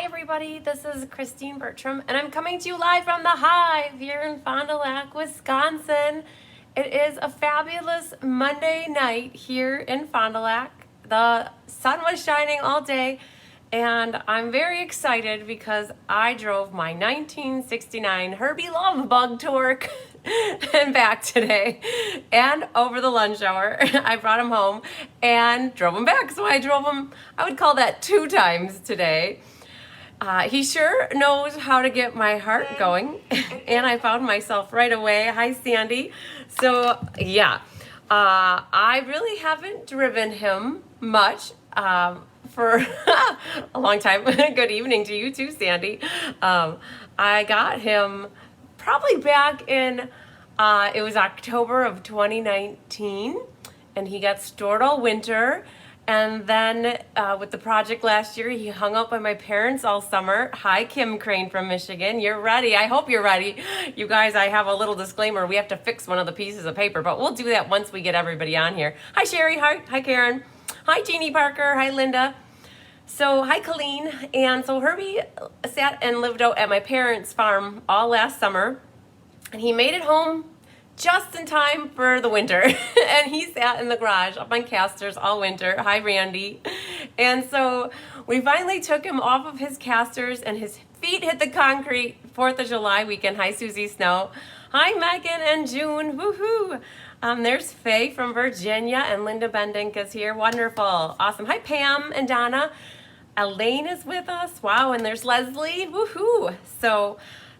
Hi everybody, this is Christine Bertram and I'm coming to you live from the Hive here in Fond du Lac, Wisconsin. It is a fabulous Monday night here in Fond du Lac. The sun was shining all day and I'm very excited because I drove my 1969 Herbie Love Bug to work and back today, and over the lunch hour I brought him home and drove him back. So I drove him, I would call that 2 times today. He sure knows how to get my heart going, and I found myself right away. Hi Sandy. So yeah, I really haven't driven him much for a long time. Good evening to you too, Sandy. I got him probably back in, it was October of 2019, and he got stored all winter. And then with the project last year, he hung out by my parents all summer. Hi, Kim Crane from Michigan. You're ready. I hope you're ready. You guys, I have a little disclaimer. We have to fix one of the pieces of paper, but we'll do that once we get everybody on here. Hi, Sherry. Hi, Karen. Hi, Jeannie Parker. Hi, Linda. So, hi, Colleen. And so Herbie sat and lived out at my parents' farm all last summer, and he made it home just in time for the winter. And he sat in the garage up on casters all winter. Hi, Randy. And so we finally took him off of his casters and his feet hit the concrete 4th of July weekend. Hi, Susie Snow. Hi, Megan and June. Woohoo. There's Faye from Virginia and Linda Bendink is here. Wonderful. Awesome. Hi, Pam and Donna. Elaine is with us. Wow. And there's Leslie. Woohoo.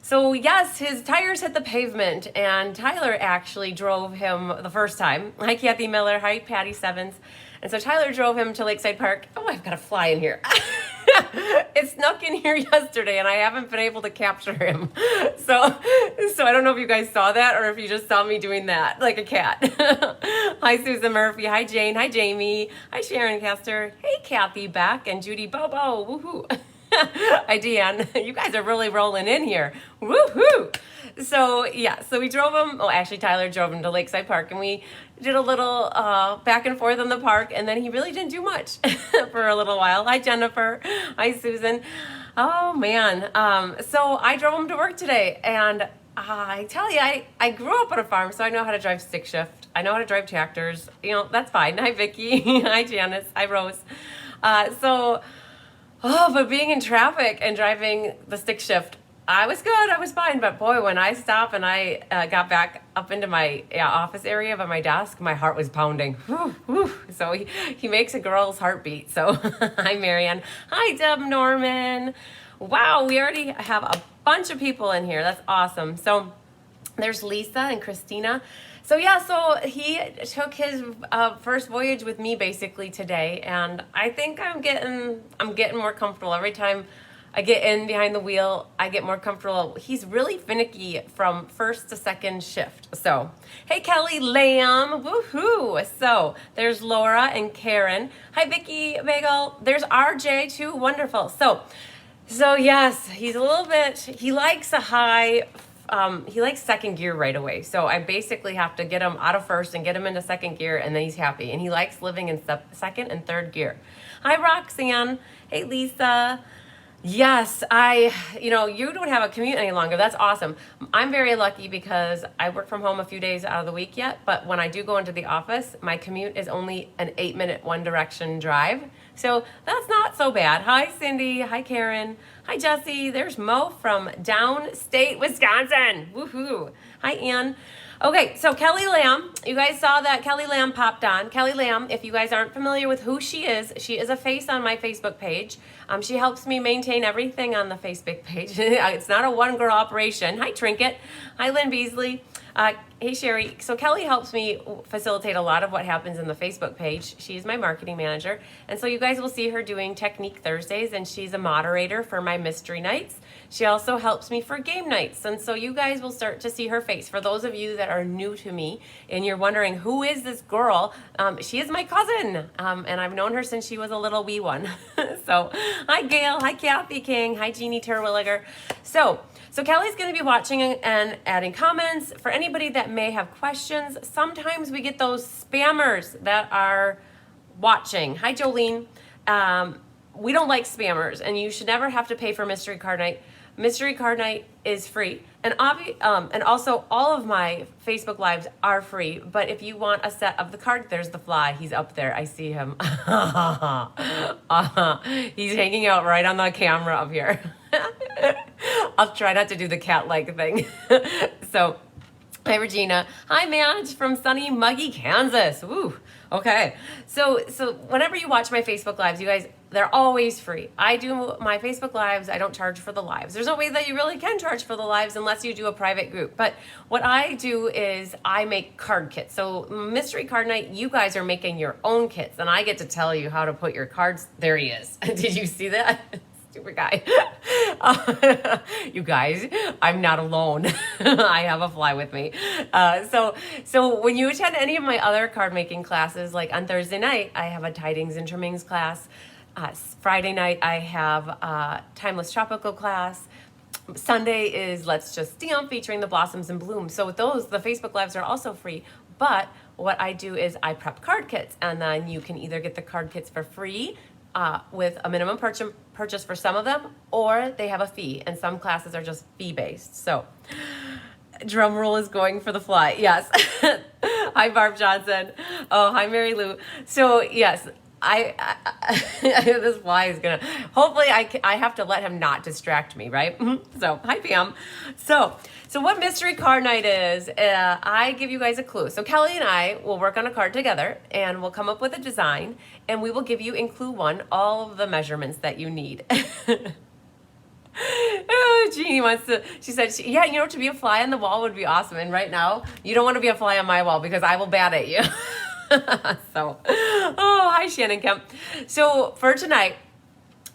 So yes, his tires hit the pavement, and Tyler actually drove him the first time. Hi, Kathy Miller. Hi, Patty Sevens. And so Tyler drove him to Lakeside Park. Oh, I've got a fly in here. It snuck in here yesterday, and I haven't been able to capture him. So I don't know if you guys saw that or if you just saw me doing that like a cat. Hi, Susan Murphy. Hi, Jane. Hi, Jamie. Hi, Sharon Castor. Hey, Kathy Beck and Judy Bobo. Woohoo. Hi, Deanne. You guys are really rolling in here. Woohoo! So, yeah, so we drove him. Oh, actually, Tyler drove him to Lakeside Park, and we did a little back and forth in the park, and then he really didn't do much for a little while. Hi, Jennifer. Hi, Susan. Oh, man. So I drove him to work today, and I tell you, I grew up on a farm, so I know how to drive stick shift. I know how to drive tractors. You know, that's fine. Hi, Vicki. Hi, Janice. Hi, Rose. But being in traffic and driving the stick shift, I was good, I was fine. But boy, when I stopped and I got back up into my office area by my desk, my heart was pounding. Whew, whew. So he makes a girl's heartbeat. So hi, Marianne. Hi, Deb Norman. Wow, we already have a bunch of people in here. That's awesome. So there's Lisa and Christina. So yeah, so he took his first voyage with me basically today, and I think I'm getting more comfortable every time I get in behind the wheel. I get more comfortable. He's really finicky from first to second shift. So hey, Kelly Lamb, woohoo! So there's Laura and Karen. Hi, Vicky Bagel. There's RJ too. Wonderful. So yes, he's a little bit. He likes a high. He likes second gear right away. So I basically have to get him out of first and get him into second gear, and then he's happy. And he likes living in second and third gear. Hi, Roxanne. Hey, Lisa. Yes, you don't have a commute any longer. That's awesome. I'm very lucky because I work from home a few days out of the week yet, but when I do go into the office, my commute is only an 8-minute one direction drive. So that's not so bad. Hi, Cindy. Hi, Karen. Hi, Jesse. There's Mo from downstate Wisconsin. Woohoo. Hi, Ann. Okay, so Kelly Lamb, you guys saw that Kelly Lamb popped on. Kelly Lamb, if you guys aren't familiar with who she is a face on my Facebook page. She helps me maintain everything on the Facebook page. It's not a one-girl operation. Hi, Trinket. Hi, Lynn Beasley. Hey, Sherry. So Kelly helps me facilitate a lot of what happens in the Facebook page. She's my marketing manager. And so you guys will see her doing Technique Thursdays, and she's a moderator for my mystery nights. She also helps me for game nights. And so you guys will start to see her face. For those of you that are new to me and you're wondering, who is this girl? She is my cousin. And I've known her since she was a little wee one. So hi, Gail. Hi, Kathy King. Hi, Jeannie Terwilliger. So Kelly's going to be watching and adding comments. For anybody that may have questions, sometimes we get those spammers that are watching. Hi, Jolene. we don't like spammers, and you should never have to pay for mystery card night. Mystery card night is free, and and also all of my Facebook lives are free. But if you want a set of the card, there's the fly. He's up there. I see him. He's hanging out right on the camera up here. I'll try not to do the cat-like thing. So, hi Regina. Hi Madge from sunny, muggy Kansas. Woo. Okay. So whenever you watch my Facebook lives, you guys, they're always free. I do my Facebook lives. I don't charge for the lives. There's no way that you really can charge for the lives unless you do a private group. But what I do is I make card kits. So mystery card night, you guys are making your own kits, and I get to tell you how to put your cards. There he is. Did you see that? Stupid guy. You guys, I'm not alone. I have a fly with me. So when you attend any of my other card making classes, like on Thursday night, I have a tidings and trimmings class. Friday night, I have a timeless tropical class. Sunday is Let's Just Stamp featuring the Blossoms and Blooms. So with those, the Facebook Lives are also free. But what I do is I prep card kits, and then you can either get the card kits for free with a minimum purchase for some of them, or they have a fee, and some classes are just fee-based. So drum roll is going for the fly. Yes. Hi, Barb Johnson. Oh, hi, Mary Lou. So yes, this fly is gonna, hopefully I have to let him not distract me, right? So, hi Pam. So what mystery card night is, I give you guys a clue. So Kelly and I will work on a card together, and we'll come up with a design, and we will give you in clue 1 all of the measurements that you need. Oh, Jeannie wants to, she said, yeah, you know, to be a fly on the wall would be awesome. And right now, you don't want to be a fly on my wall because I will bat at you. So, oh, hi Shannon Kemp. So for tonight,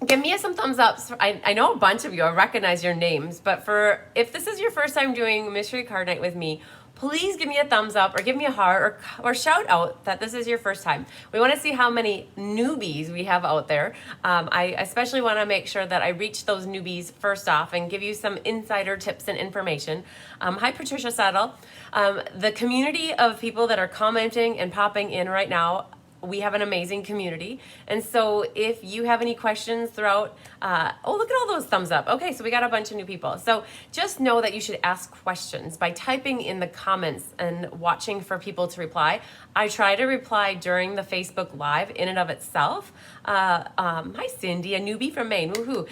give me some thumbs up. I know a bunch of you, I recognize your names, but if this is your first time doing Mystery Card Night with me, please give me a thumbs up or give me a heart or shout out that this is your first time. We want to see how many newbies we have out there. I especially want to make sure that I reach those newbies first off and give you some insider tips and information. Hi, Patricia Settle. The community of people that are commenting and popping in right now, we have an amazing community. And so if you have any questions throughout, oh, look at all those thumbs up. Okay, so we got a bunch of new people. So just know that you should ask questions by typing in the comments and watching for people to reply. I try to reply during the Facebook Live in and of itself. Hi, Cindy, a newbie from Maine, woohoo.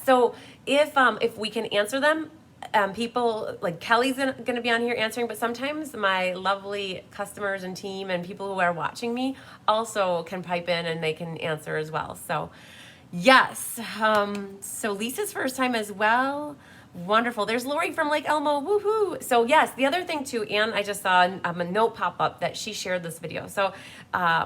So if we can answer them, people like Kelly's going to be on here answering, but sometimes my lovely customers and team and people who are watching me also can pipe in and they can answer as well. So yes, so Lisa's first time as well. Wonderful. There's Lori from Lake Elmo. Woohoo. So yes, the other thing too, Anne, I just saw a note pop up that she shared this video. So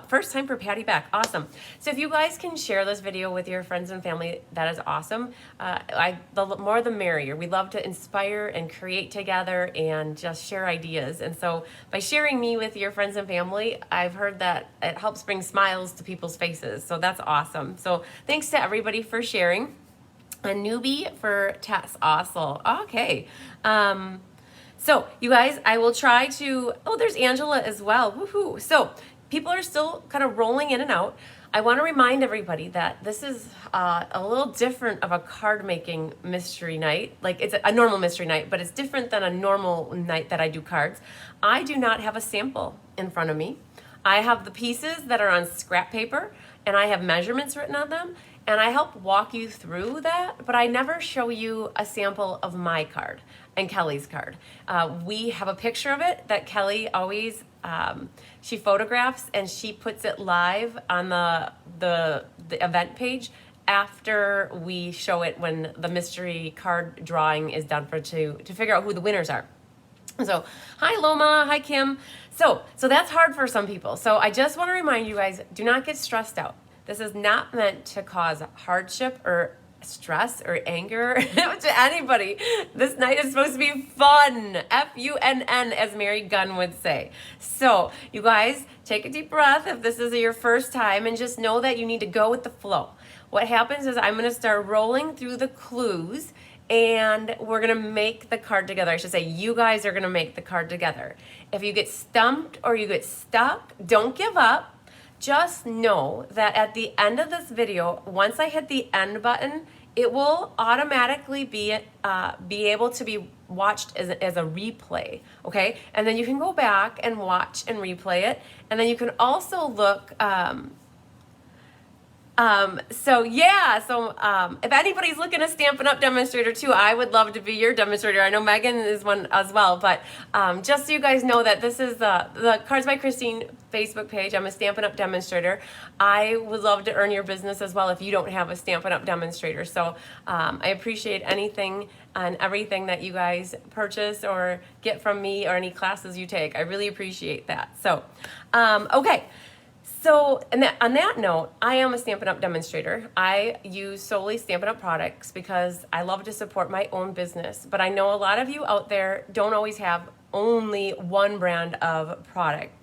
first time for Patty Beck. Awesome. So if you guys can share this video with your friends and family, that is awesome. The more the merrier. We love to inspire and create together and just share ideas. And so by sharing me with your friends and family, I've heard that it helps bring smiles to people's faces. So that's awesome. So thanks to everybody for sharing. A newbie for Tess. Awesome. Okay. So you guys, I will try to, oh, there's Angela as well. Woohoo. So people are still kind of rolling in and out. I want to remind everybody that this is a little different of a card making mystery night. Like it's a normal mystery night, but it's different than a normal night that I do cards. I do not have a sample in front of me. I have the pieces that are on scrap paper, and I have measurements written on them. And I help walk you through that, but I never show you a sample of my card and Kelly's card. We have a picture of it that Kelly always, she photographs and she puts it live on the event page after we show it when the mystery card drawing is done to figure out who the winners are. So, hi Loma, hi Kim. So that's hard for some people. So I just want to remind you guys, do not get stressed out. This is not meant to cause hardship or stress or anger to anybody. This night is supposed to be fun. F-U-N-N, as Mary Gunn would say. So, you guys, take a deep breath if this is your first time and just know that you need to go with the flow. What happens is I'm going to start rolling through the clues and we're going to make the card together. I should say you guys are going to make the card together. If you get stumped or you get stuck, don't give up. just know that at the end of this video, once I hit the end button, it will automatically be able to be watched as a replay, okay? And then you can go back and watch and replay it. And then you can also look, if anybody's looking to Stampin' Up! Demonstrator too, I would love to be your demonstrator. I know Megan is one as well, but just so you guys know that this is the Cards by Christine Facebook page. I'm a Stampin' Up! Demonstrator. I would love to earn your business as well if you don't have a Stampin' Up! Demonstrator. So I appreciate anything and everything that you guys purchase or get from me or any classes you take. I really appreciate that. So, okay. So on that note, I am a Stampin' Up! Demonstrator. I use solely Stampin' Up! Products because I love to support my own business. But I know a lot of you out there don't always have only one brand of product.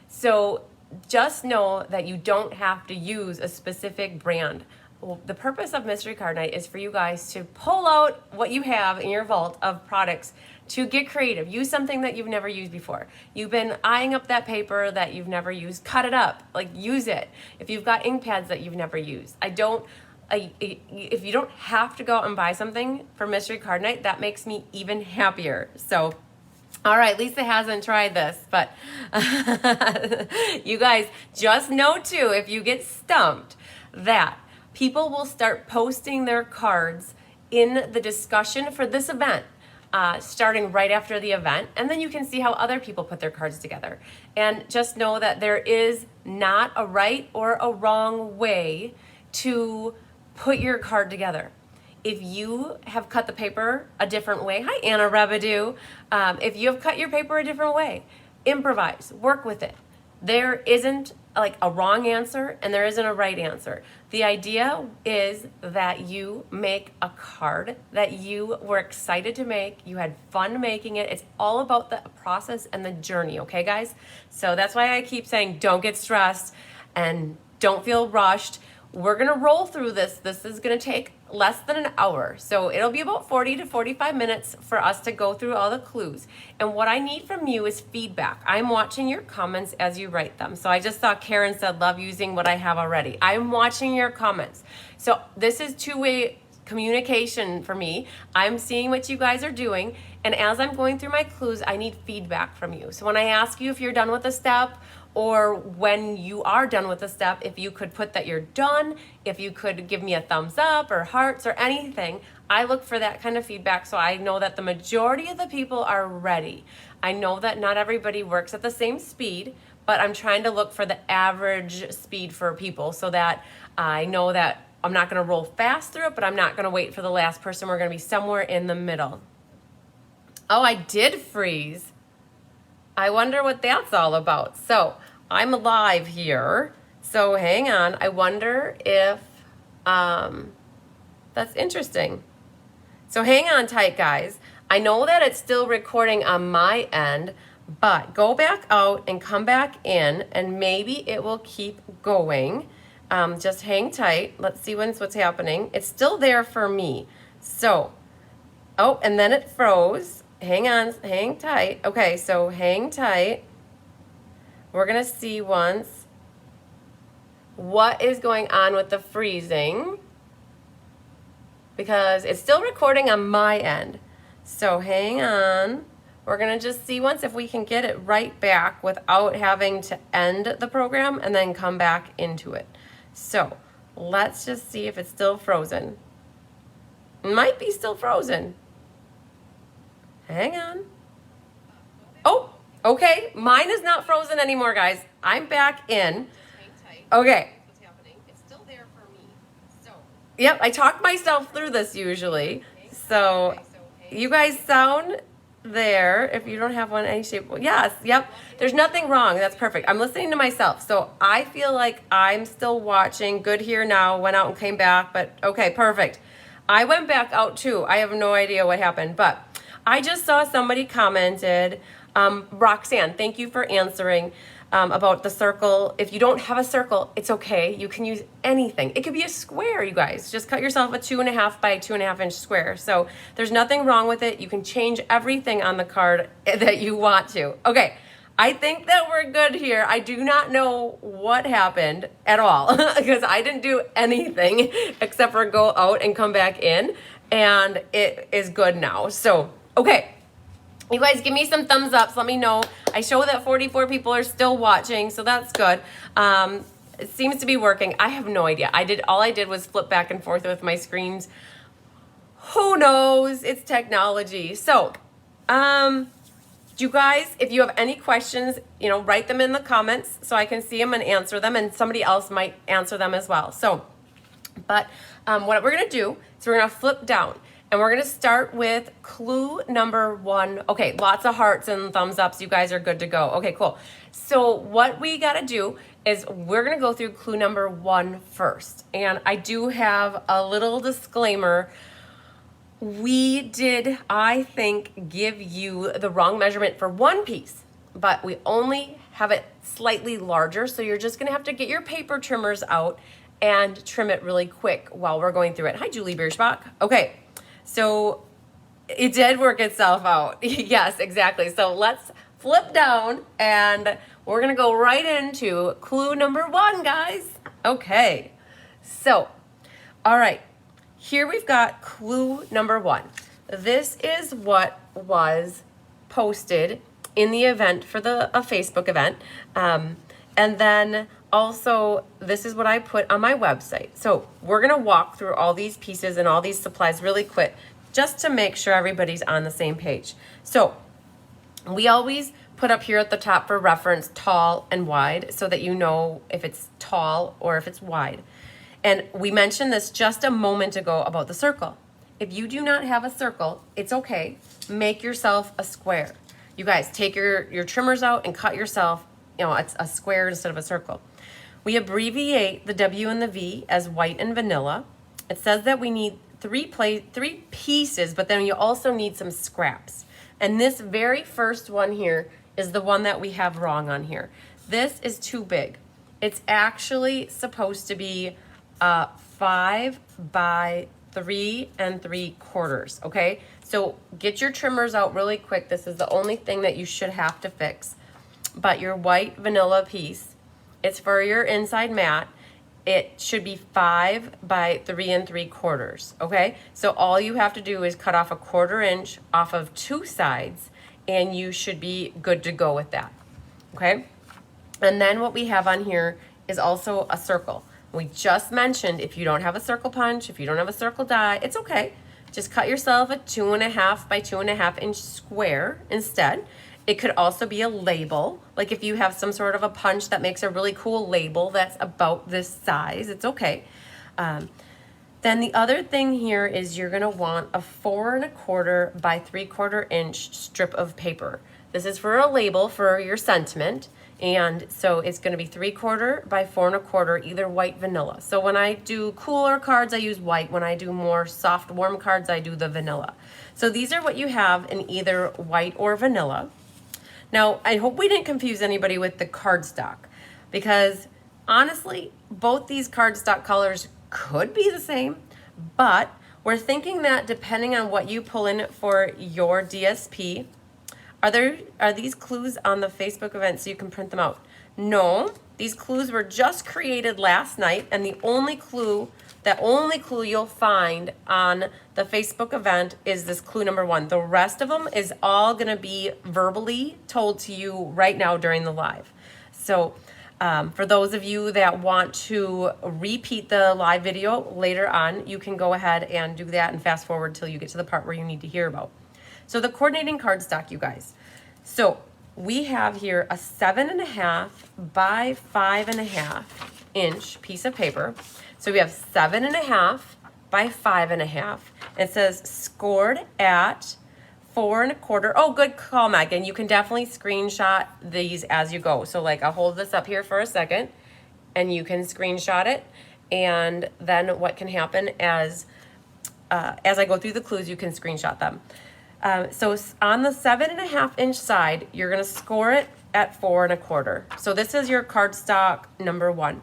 So just know that you don't have to use a specific brand. Well, the purpose of Mystery Card Night is for you guys to pull out what you have in your vault of products to get creative. Use something that you've never used before. You've been eyeing up that paper that you've never used. Cut it up. Like, use it. If you've got ink pads that you've never used. If you don't have to go out and buy something for Mystery Card Night, that makes me even happier. So, all right, Lisa hasn't tried this, but you guys just know too, if you get stumped, that people will start posting their cards in the discussion for this event, starting right after the event. And then you can see how other people put their cards together. And just know that there is not a right or a wrong way to put your card together. If you have cut the paper a different way, hi Anna Rebedu, if you have cut your paper a different way, improvise, work with it. There isn't like a wrong answer and there isn't a right answer. The idea is that you make a card that you were excited to make, you had fun making it. It's all about the process and the journey, okay guys? So that's why I keep saying don't get stressed and don't feel rushed. We're gonna roll through this. This is gonna take less than an hour. So it'll be about 40 to 45 minutes for us to go through all the clues. And what I need from you is feedback. I'm watching your comments as you write them. So I just saw Karen said, love using what I have already. I'm watching your comments. So this is two-way communication for me. I'm seeing what you guys are doing. And as I'm going through my clues, I need feedback from you. So when I ask you if you're done with a step, or when you are done with a step, if you could put that you're done, if you could give me a thumbs up or hearts or anything, I look for that kind of feedback so I know that the majority of the people are ready. I know that not everybody works at the same speed, but I'm trying to look for the average speed for people so that I know that I'm not gonna roll fast through it, but I'm not gonna wait for the last person. We're gonna be somewhere in the middle. Oh, I did freeze. I wonder what that's all about. So I'm live here. So hang on. I wonder if that's interesting. So hang on tight, guys. I know that it's still recording on my end, but go back out and come back in and maybe it will keep going. Just hang tight. Let's see what's happening. It's still there for me. So, oh, and then it froze. Hang on, hang tight. Okay, so hang tight. We're gonna see once what is going on with the freezing because it's still recording on my end. So hang on. We're gonna just see once if we can get it right back without having to end the program and then come back into it. So let's just see if it's still frozen. It might be still frozen. Hang on. Oh, okay. Mine is not frozen anymore, guys. I'm back in. Okay. It's still there for me. So. Yep, I talk myself through this usually. So you guys sound there. If you don't have one any shape, well, yes, yep. There's nothing wrong. That's perfect. I'm listening to myself. So I feel like I'm still watching. Good here now. Went out and came back, but okay, perfect. I went back out too. I have no idea what happened, but I just saw somebody commented, Roxanne, thank you for answering about the circle. If you don't have a circle, it's okay. You can use anything. It could be a square, you guys. Just cut yourself a 2.5 by 2.5 inch square. So there's nothing wrong with it. You can change everything on the card that you want to. Okay, I think that we're good here. I do not know what happened at all because I didn't do anything except for go out and come back in, and it is good now. So, okay. You guys give me some thumbs ups. Let me know. I show that 44 people are still watching, so that's good. It seems to be working. I have no idea. All I did was flip back and forth with my screens. Who knows? It's technology. So, you guys, if you have any questions, write them in the comments so I can see them and answer them, and somebody else might answer them as well. So, but what we're going to do is we're going to flip down, and we're going to start with clue number 1. Okay, lots of hearts and thumbs ups. You guys are good to go. Okay, cool. So what we got to do is we're going to go through clue number 1 first. And I do have a little disclaimer. We did, I think, give you the wrong measurement for one piece, but we only have it slightly larger. So you're just going to have to get your paper trimmers out and trim it really quick while we're going through it. Hi, Julie Bierschbach. Okay, so it did work itself out. Yes, exactly. So let's flip down and we're going to go right into clue number 1, guys. Okay, so, all right. Here we've got clue number 1. This is what was posted in the event for a Facebook event. And then also, this is what I put on my website. So we're going to walk through all these pieces and all these supplies really quick just to make sure everybody's on the same page. So we always put up here at the top for reference tall and wide so that you know if it's tall or if it's wide. And we mentioned this just a moment ago about the circle. If you do not have a circle, it's okay. Make yourself a square. You guys, take your trimmers out and cut yourself, it's a square instead of a circle. We abbreviate the W and the V as white and vanilla. It says that we need 3 pieces, but then you also need some scraps. And this very first one here is the one that we have wrong on here. This is too big. It's actually supposed to be 5 by 3 3/4, okay? So get your trimmers out really quick. This is the only thing that you should have to fix. But your white vanilla piece, it's for your inside mat. It should be 5 by 3 3/4, okay? So all you have to do is cut off a 1/4 inch off of 2 sides, and you should be good to go with that, okay? And then what we have on here is also a circle. We just mentioned if you don't have a circle punch, if you don't have a circle die, it's okay. Just cut yourself a 2.5 by 2.5 inch square instead. It could also be a label. Like if you have some sort of a punch that makes a really cool label that's about this size, it's okay. Then the other thing here is you're gonna want a 4.25 by 3/4 inch strip of paper. This is for a label for your sentiment. And so it's going to be 3/4 by 4.25, either white vanilla. So when I do cooler cards, I use white. When I do more soft, warm cards, I do the vanilla. So these are what you have in either white or vanilla. Now, I hope we didn't confuse anybody with the cardstock, because honestly, both these cardstock colors could be the same, but we're thinking that depending on what you pull in for your DSP, are these clues on the Facebook event so you can print them out? No, these clues were just created last night, and the only clue you'll find on the Facebook event is this clue number 1. The rest of them is all gonna be verbally told to you right now during the live. So for those of you that want to repeat the live video later on, you can go ahead and do that and fast forward till you get to the part where you need to hear about. So the coordinating cardstock, you guys. So we have here a 7.5 by 5.5 inch piece of paper. So we have 7.5 by 5.5. It says scored at 4.25. Oh, good call, Megan. You can definitely screenshot these as you go. So like I'll hold this up here for a second and you can screenshot it. And then what can happen as I go through the clues, you can screenshot them. So on the 7.5 inch side, you're going to score it at 4.25. So this is your cardstock number 1.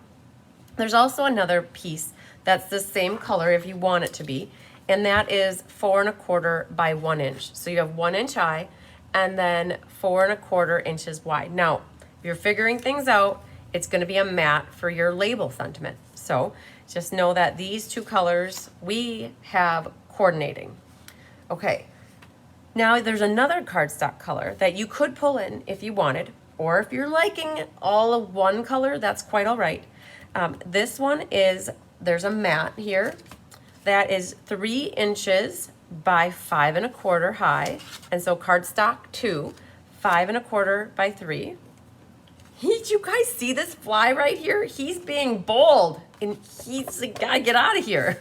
There's also another piece that's the same color if you want it to be, and that is 4.25 by 1 inch. So you have 1 inch high and then 4¼ inches wide. Now, if you're figuring things out, it's going to be a matte for your label sentiment. So just know that these two colors we have coordinating. Okay, now there's another cardstock color that you could pull in if you wanted, or if you're liking all of one color, that's quite all right. This one is, there's a matte here that is 3 inches by 5¼ high. And so cardstock 2, 5¼ by 3. Did you guys see this fly right here? He's being bold and he's gotta get out of here.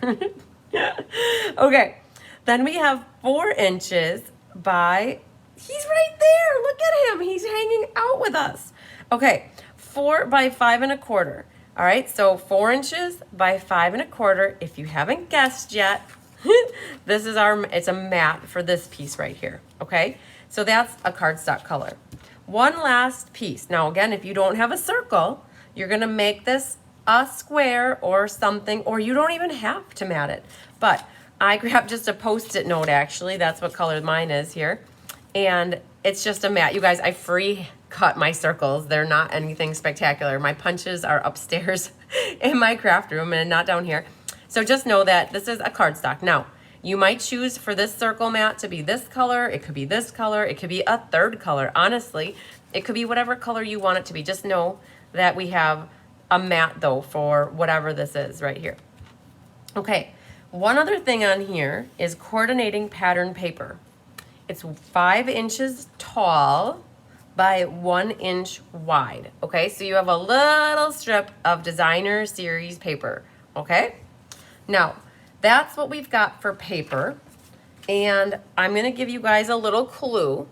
Okay, then we have 4 inches by, he's right there. Look at him. He's hanging out with us. Okay, 4 by 5¼ All right, so 4 inches by 5¼ If you haven't guessed yet, this is it's a matte for this piece right here. Okay, so that's a cardstock color. One last piece. Now again, if you don't have a circle, you're gonna make this a square or something, or you don't even have to mat it. But I grabbed just a Post-it note, actually. That's what color mine is here. And it's just a mat. You guys, I free cut my circles. They're not anything spectacular. My punches are upstairs in my craft room and not down here. So just know that this is a cardstock. Now, you might choose for this circle mat to be this color. It could be this color. It could be a third color. Honestly, it could be whatever color you want it to be. Just know that we have a mat though for whatever this is right here. Okay, one other thing on here is coordinating pattern paper. It's 5 inches tall by 1 inch wide. Okay, so you have a little strip of designer series paper. Okay, now that's what we've got for paper. And I'm gonna give you guys a little clue.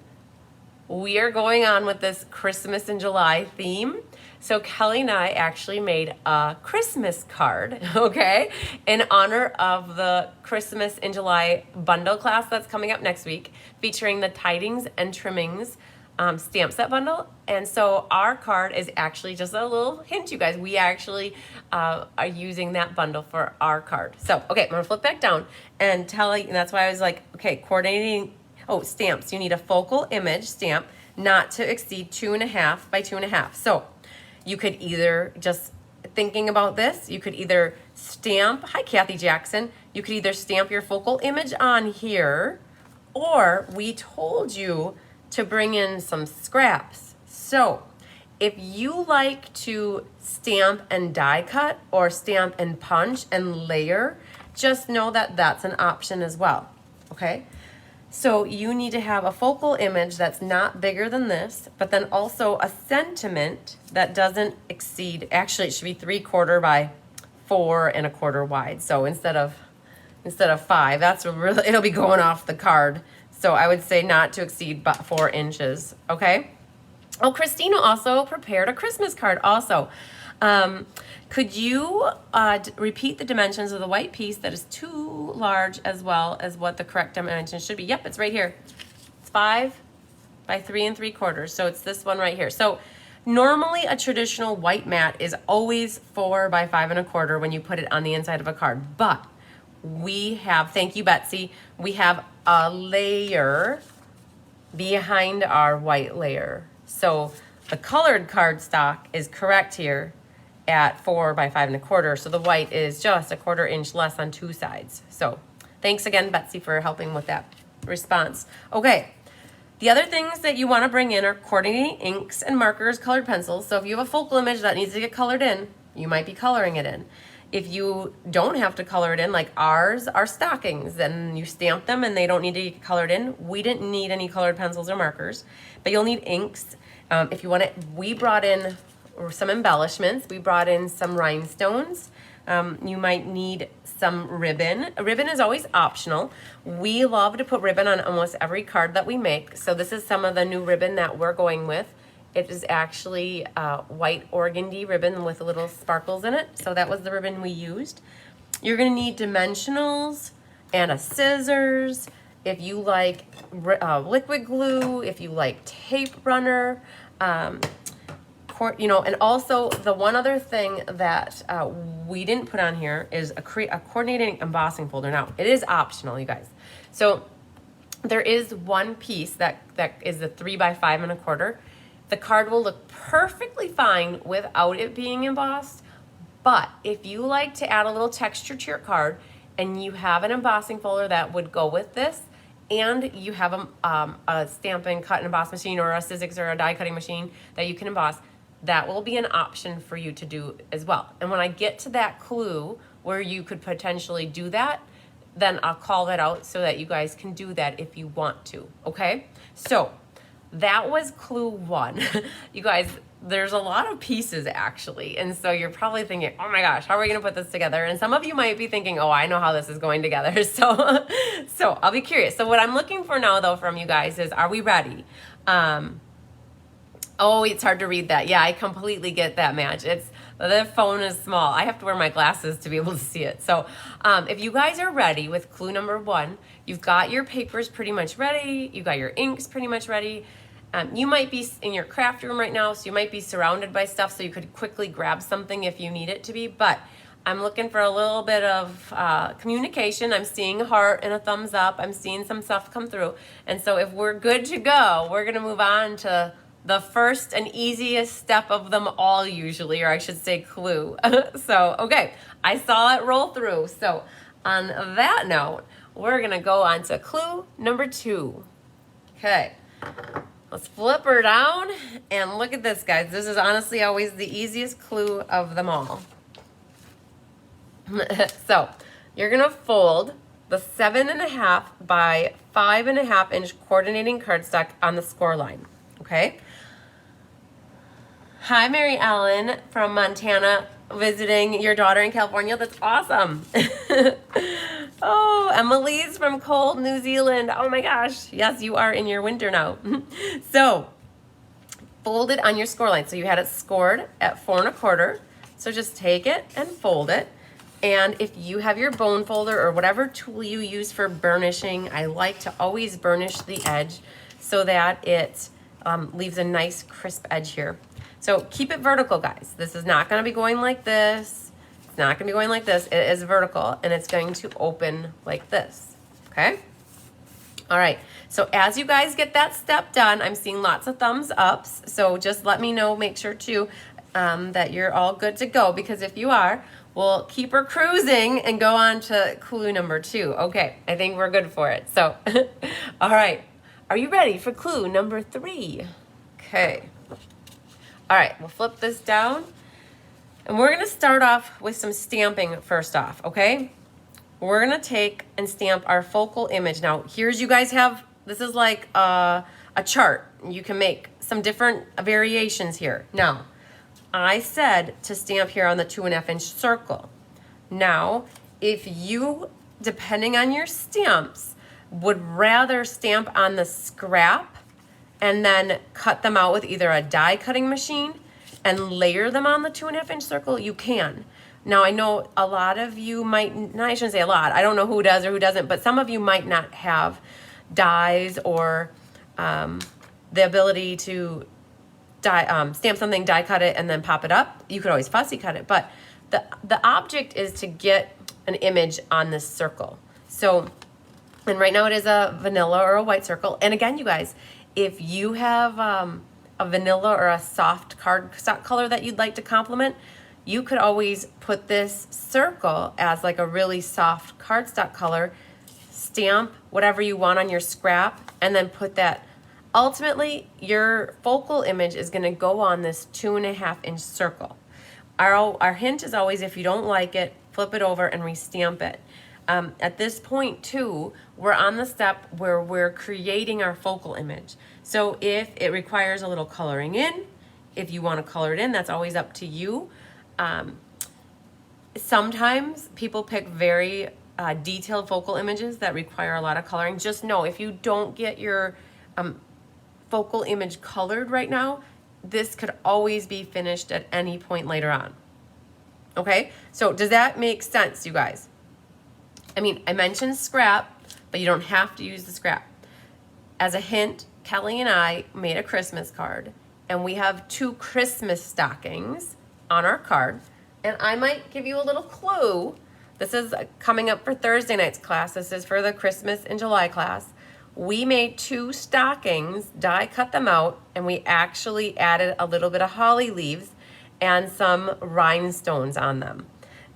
We are going on with this Christmas in July theme. So Kelly and I actually made a Christmas card, okay, in honor of the Christmas in July bundle class that's coming up next week, featuring the Tidings and Trimmings stamp set bundle. And so our card is actually just a little hint, you guys. We actually are using that bundle for our card. So, okay, I'm gonna flip back down and tell you, and that's why I was like, okay, coordinating, oh, stamps. You need a focal image stamp not to exceed 2½ by 2½. So you could either, just thinking about this, you could either stamp, hi Kathy Jackson, you could either stamp your focal image on here, or we told you to bring in some scraps. So if you like to stamp and die cut or stamp and punch and layer, just know that that's an option as well, okay? So you need to have a focal image that's not bigger than this, but then also a sentiment that doesn't exceed, actually it should be 3/4 by 4¼ wide. So instead of 5, that's really, it'll be going off the card. So I would say not to exceed but 4 inches, okay? Oh, Christina also prepared a Christmas card also. Could you repeat the dimensions of the white piece that is too large as well as what the correct dimension should be? Yep, it's right here. It's 5 by 3¾ So it's this one right here. So normally a traditional white mat is always 4 by 5¼ when you put it on the inside of a card. But we have, thank you, Betsy, we have a layer behind our white layer. So the colored cardstock is correct here at 4 by 5¼ So the white is just 1/4 inch less on 2 sides. So thanks again, Betsy, for helping with that response. Okay, the other things that you want to bring in are coordinating inks and markers, colored pencils. So if you have a focal image that needs to get colored in, you might be coloring it in. If you don't have to color it in, like ours are stockings, then you stamp them and they don't need to get colored in. We didn't need any colored pencils or markers, but you'll need inks. If you want it, we brought in some embellishments. We brought in some rhinestones. You might need some ribbon. A ribbon is always optional. We love to put ribbon on almost every card that we make. So this is some of the new ribbon that we're going with. It is actually white organdy ribbon with little sparkles in it. So that was the ribbon we used. You're gonna need dimensionals and a scissors. If you like liquid glue, if you like tape runner, you know, and also the one other thing that we didn't put on here is a coordinating embossing folder. Now, it is optional, you guys. So there is one piece that is a 3 by 5 1/4. The card will look perfectly fine without it being embossed, but if you like to add a little texture to your card and you have an embossing folder that would go with this, and you have a stamp and cut and emboss machine or a Sizzix or a die cutting machine that you can emboss, that will be an option for you to do as well. And when I get to that clue where you could potentially do that, then I'll call that out so that you guys can do that if you want to, okay? So that was clue 1. You guys, there's a lot of pieces actually, and so you're probably thinking, oh my gosh, how are we gonna put this together? And some of you might be thinking, oh, I know how this is going together. So I'll be curious. So what I'm looking for now though from you guys is, are we ready? Oh, it's hard to read that. Yeah, I completely get that, Madge. The phone is small. I have to wear my glasses to be able to see it. So if you guys are ready with clue number 1, you've got your papers pretty much ready. You got your inks pretty much ready. You might be in your craft room right now, so you might be surrounded by stuff, so you could quickly grab something if you need it to be. But I'm looking for a little bit of communication. I'm seeing a heart and a thumbs up. I'm seeing some stuff come through. And so if we're good to go, we're going to move on to the first and easiest step of them all usually, or I should say clue. So, okay, I saw it roll through. So on that note, we're gonna go on to clue number 2. Okay, let's flip her down and look at this, guys. This is honestly always the easiest clue of them all. So you're gonna fold the 7.5 by 5.5 inch coordinating cardstock on the score line, okay? Hi, Mary Ellen from Montana, visiting your daughter in California. That's awesome. Oh, Emily's from cold New Zealand. Oh my gosh. Yes, you are in your winter now. So, fold it on your score line. So you had it scored at 4 1/4. So just take it and fold it. And if you have your bone folder or whatever tool you use for burnishing, I like to always burnish the edge so that it leaves a nice crisp edge here. So keep it vertical, guys. This is not going to be going like this. It's not going to be going like this. It is vertical, and it's going to open like this, okay? All right, so as you guys get that step done, I'm seeing lots of thumbs ups, so just let me know, make sure too, that you're all good to go, because if you are, we'll keep her cruising and go on to clue number 2. Okay, I think we're good for it. So, all right, are you ready for clue number 3? Okay. All right, we'll flip this down, and we're gonna start off with some stamping first off, okay? We're gonna take and stamp our focal image. Now, here's, you guys have, this is like a chart. You can make some different variations here. Now, I said to stamp here on the 2.5 inch circle. Now, if you, depending on your stamps, would rather stamp on the scrap and then cut them out with either a die cutting machine and layer them on the 2.5 inch circle, you can. Now, I know a lot of you might, no, I shouldn't say a lot, I don't know who does or who doesn't, but some of you might not have dies or the ability to stamp something, die cut it, and then pop it up. You could always fussy cut it, but the object is to get an image on this circle. So, and right now it is a vanilla or a white circle. And again, you guys, if you have a vanilla or a soft cardstock color that you'd like to complement, you could always put this circle as like a really soft cardstock color, stamp whatever you want on your scrap, and then put that. Ultimately, your focal image is gonna go on this 2.5 inch circle. Our hint is always, if you don't like it, flip it over and restamp it. At this point too, we're on the step where we're creating our focal image. So if it requires a little coloring in, if you want to color it in, that's always up to you. Sometimes people pick very detailed focal images that require a lot of coloring. Just know, if you don't get your focal image colored right now, this could always be finished at any point later on. Okay, so does that make sense, you guys? I mean, I mentioned scrap, but you don't have to use the scrap. As a hint, Kelly and I made a Christmas card, and we have 2 Christmas stockings on our card, and I might give you a little clue. This is coming up for Thursday night's class. This is for the Christmas in July class. we made 2 stockings, die cut them out, and we actually added a little bit of holly leaves and some rhinestones on them.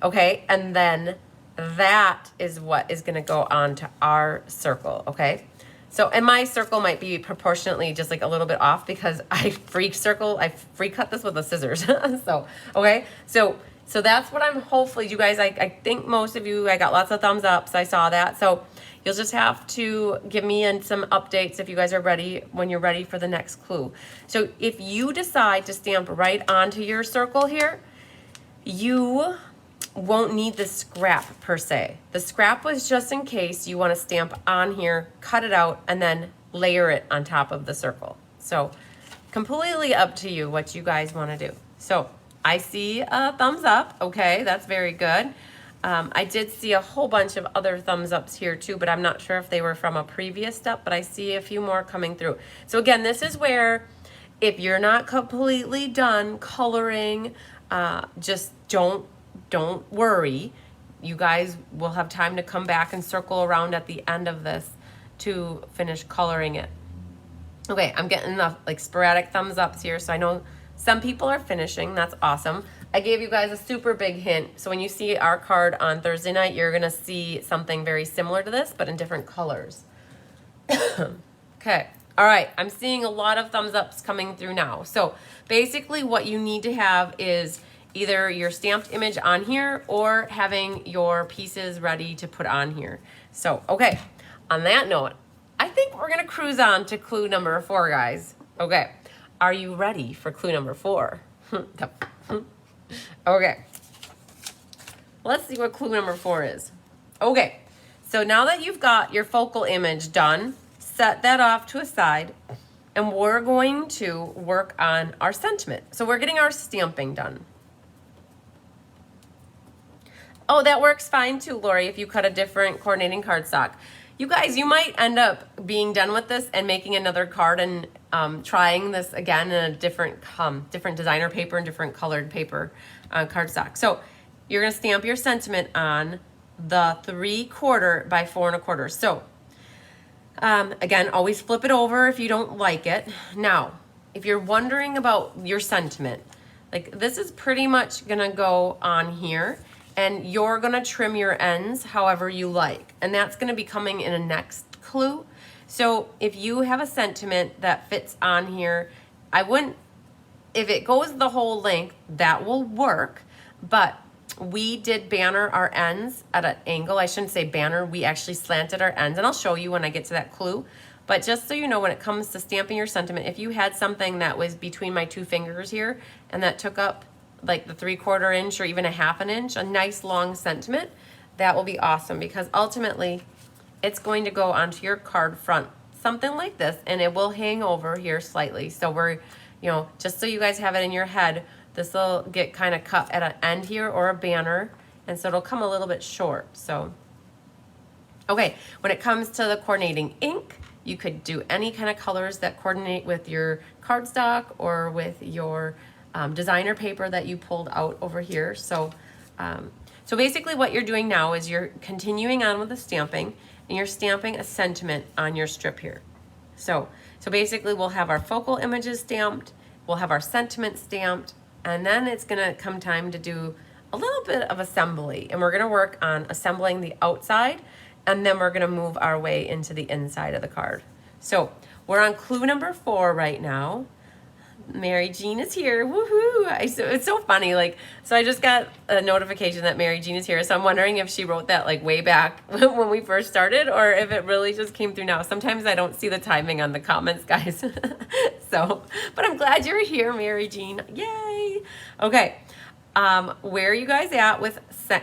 Okay, and then that is what is gonna go on to our circle, okay? So, and my circle might be proportionately just like a little bit off because I free cut this with the scissors. So, okay, so that's what I'm hopefully, you guys, I think most of you, I got lots of thumbs ups, I saw that. So you'll just have to give me some updates if you guys are ready, when you're ready for the next clue. So if you decide to stamp right onto your circle here, you won't need the scrap per se. The scrap was just in case you want to stamp on here, cut it out, and then layer it on top of the circle. So completely up to you what you guys want to do. So I see a thumbs up. Okay, that's very good. I did see a whole bunch of other thumbs ups here too, but I'm not sure if they were from a previous step, but I see a few more coming through. So again, this is where if you're not completely done coloring, just don't worry. You guys will have time to come back and circle around at the end of this to finish coloring it. Okay, I'm getting enough like sporadic thumbs ups here, so I know some people are finishing. That's awesome. I gave you guys a super big hint. So when you see our card on Thursday night, you're gonna see something very similar to this, but in different colors. Okay, all right, I'm seeing a lot of thumbs ups coming through now. So basically what you need to have is either your stamped image on here or having your pieces ready to put on here. So, okay, on that note, I think we're gonna cruise on to clue number 4, guys. Okay, are you ready for clue number 4? Okay, let's see what clue number 4 is. Okay, so now that you've got your focal image done, set that off to a side, and we're going to work on our sentiment. So we're getting our stamping done. Oh, that works fine too, Lori, if you cut a different coordinating cardstock. You guys, you might end up being done with this and making another card and trying this again in a different designer paper and different colored paper cardstock. So you're gonna stamp your sentiment on the 3/4 by 4 1/4. So again, always flip it over if you don't like it. Now, if you're wondering about your sentiment, like this is pretty much gonna go on here, and you're gonna trim your ends however you like. And that's gonna be coming in a next clue. So if you have a sentiment that fits on here, I wouldn't, if it goes the whole length, that will work. But we did banner our ends at an angle. I shouldn't say banner, we actually slanted our ends. And I'll show you when I get to that clue. But just so you know, when it comes to stamping your sentiment, if you had something that was between my 2 fingers here and that took up like the 3/4 inch or even a 1/2 inch, a nice long sentiment, that will be awesome because ultimately it's going to go onto your card front, something like this, and it will hang over here slightly. So we're, you know, just so you guys have it in your head, this will get kind of cut at an end here or a banner, and so it'll come a little bit short. So, okay, when it comes to the coordinating ink, you could do any kind of colors that coordinate with your cardstock or with your designer paper that you pulled out over here. So, so basically what you're doing now is you're continuing on with the stamping, and you're stamping a sentiment on your strip here. So basically we'll have our focal images stamped, we'll have our sentiment stamped, and then it's gonna come time to do a little bit of assembly, and we're gonna work on assembling the outside, and then we're gonna move our way into the inside of the card. So we're on clue number 4 right now. Mary Jean is here. Woohoo! So it's so funny. Like, so I just got a notification that Mary Jean is here. So I'm wondering if she wrote that like way back when we first started, or if it really just came through now. Sometimes I don't see the timing on the comments, guys. So, but I'm glad you're here, Mary Jean. Yay! Okay. Where are you guys at with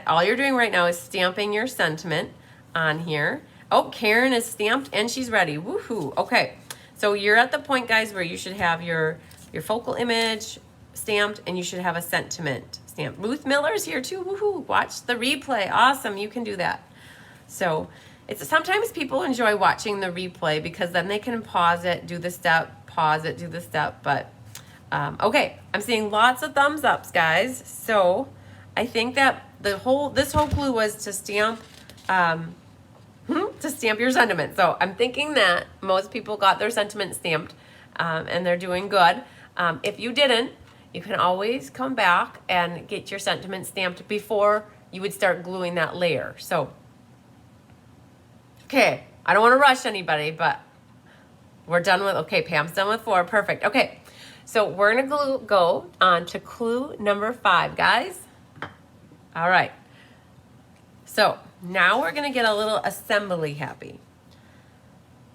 all you're doing right now is stamping your sentiment on here. Oh, Karen is stamped and she's ready. Woohoo! Okay. So you're at the point, guys, where you should have your focal image stamped and you should have a sentiment stamped. Ruth Miller's here too. Woohoo! Watch the replay. Awesome. You can do that. So it's sometimes people enjoy watching the replay because then they can pause it, do the step, pause it, do the step. But okay, I'm seeing lots of thumbs ups, guys. So I think that this whole clue was to stamp. to stamp your sentiment. So I'm thinking that most people got their sentiment stamped and they're doing good. If you didn't, you can always come back and get your sentiment stamped before you would start gluing that layer. So, okay, I don't want to rush anybody, but we're done with, okay, Pam's done with 4, perfect. Okay, so we're gonna go on to clue number 5, guys. All right, so now we're gonna get a little assembly happy.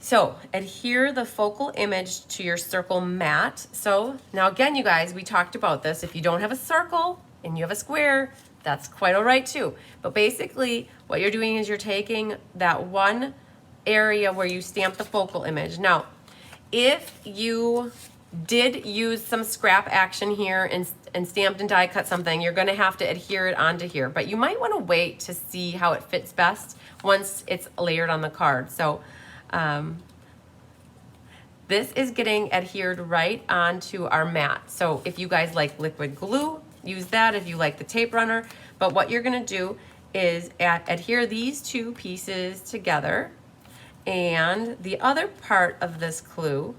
So adhere the focal image to your circle mat. So now again, you guys, we talked about this. If you don't have a circle and you have a square, that's quite all right too. But basically what you're doing is you're taking that one area where you stamp the focal image. Now, if you did use some scrap action here and stamped and die cut something, you're gonna have to adhere it onto here. But you might wanna wait to see how it fits best once it's layered on the card. So this is getting adhered right onto our mat. So if you guys like liquid glue, use that. If you like the tape runner, but what you're gonna do is adhere these 2 pieces together, and the other part of this clue,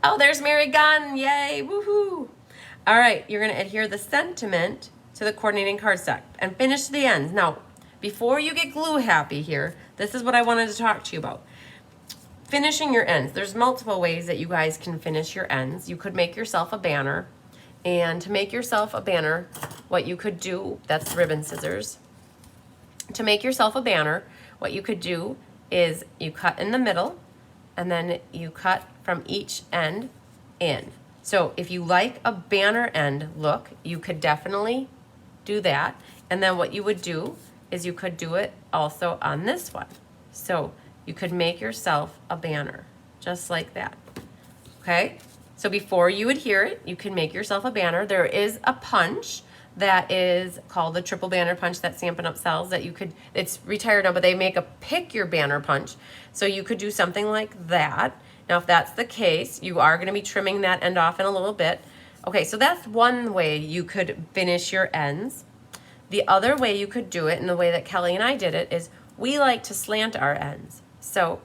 oh, there's Mary Gunn, yay, woohoo. All right, you're gonna adhere the sentiment to the coordinating cardstock and finish the ends. Now, before you get glue happy here, this is what I wanted to talk to you about. Finishing your ends. There's multiple ways that you guys can finish your ends. You could make yourself a banner. And to make yourself a banner, what you could do, that's ribbon scissors. To make yourself a banner, what you could do is you cut in the middle and then you cut from each end in. So if you like a banner end look, you could definitely do that. And then what you would do is you could do it also on this one. So you could make yourself a banner, just like that, okay? So before you adhere it, you can make yourself a banner. There is a punch that is called the triple banner punch that Stampin' Up! Sells that you could, it's retired now, but they make a pick your banner punch. So you could do something like that. Now, if that's the case, you are gonna be trimming that end off in a little bit. Okay, so that's one way you could finish your ends. The other way you could do it, and the way that Kelly and I did it, is we like to slant our ends. So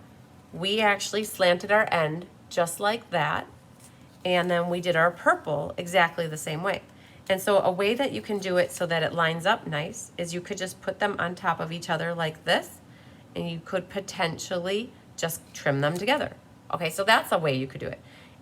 we actually slanted our end just like that, and then we did our purple exactly the same way. And so a way that you can do it so that it lines up nice is you could just put them on top of each other like this, and you could potentially just trim them together. Okay, so that's a way you could do it.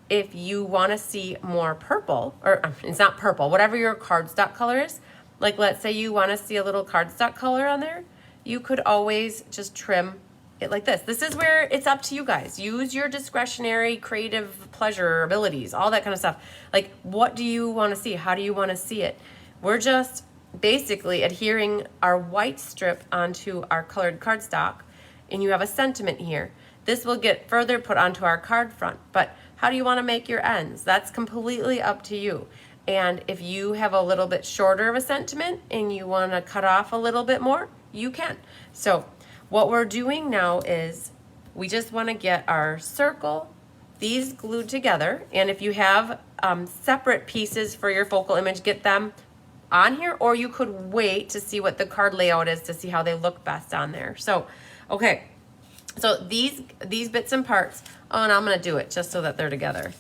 If you want to see more purple, or it's not purple, whatever your cardstock color is, like let's say you want to see a little cardstock color on there, you could always just trim it like this. This is where it's up to you guys. Use your discretionary creative pleasure abilities, all that kind of stuff. Like, what do you want to see? How do you want to see it? We're just basically adhering our white strip onto our colored cardstock, and you have a sentiment here. This will get further put onto our card front, but how do you want to make your ends? That's completely up to you. And if you have a little bit shorter of a sentiment and you want to cut off a little bit more, you can. So what we're doing now is we just want to get our circle, these glued together. And if you have separate pieces for your focal image, get them on here, or you could wait to see what the card layout is to see how they look best on there. So, okay. So these bits and parts, oh, and I'm going to do it just so that they're together.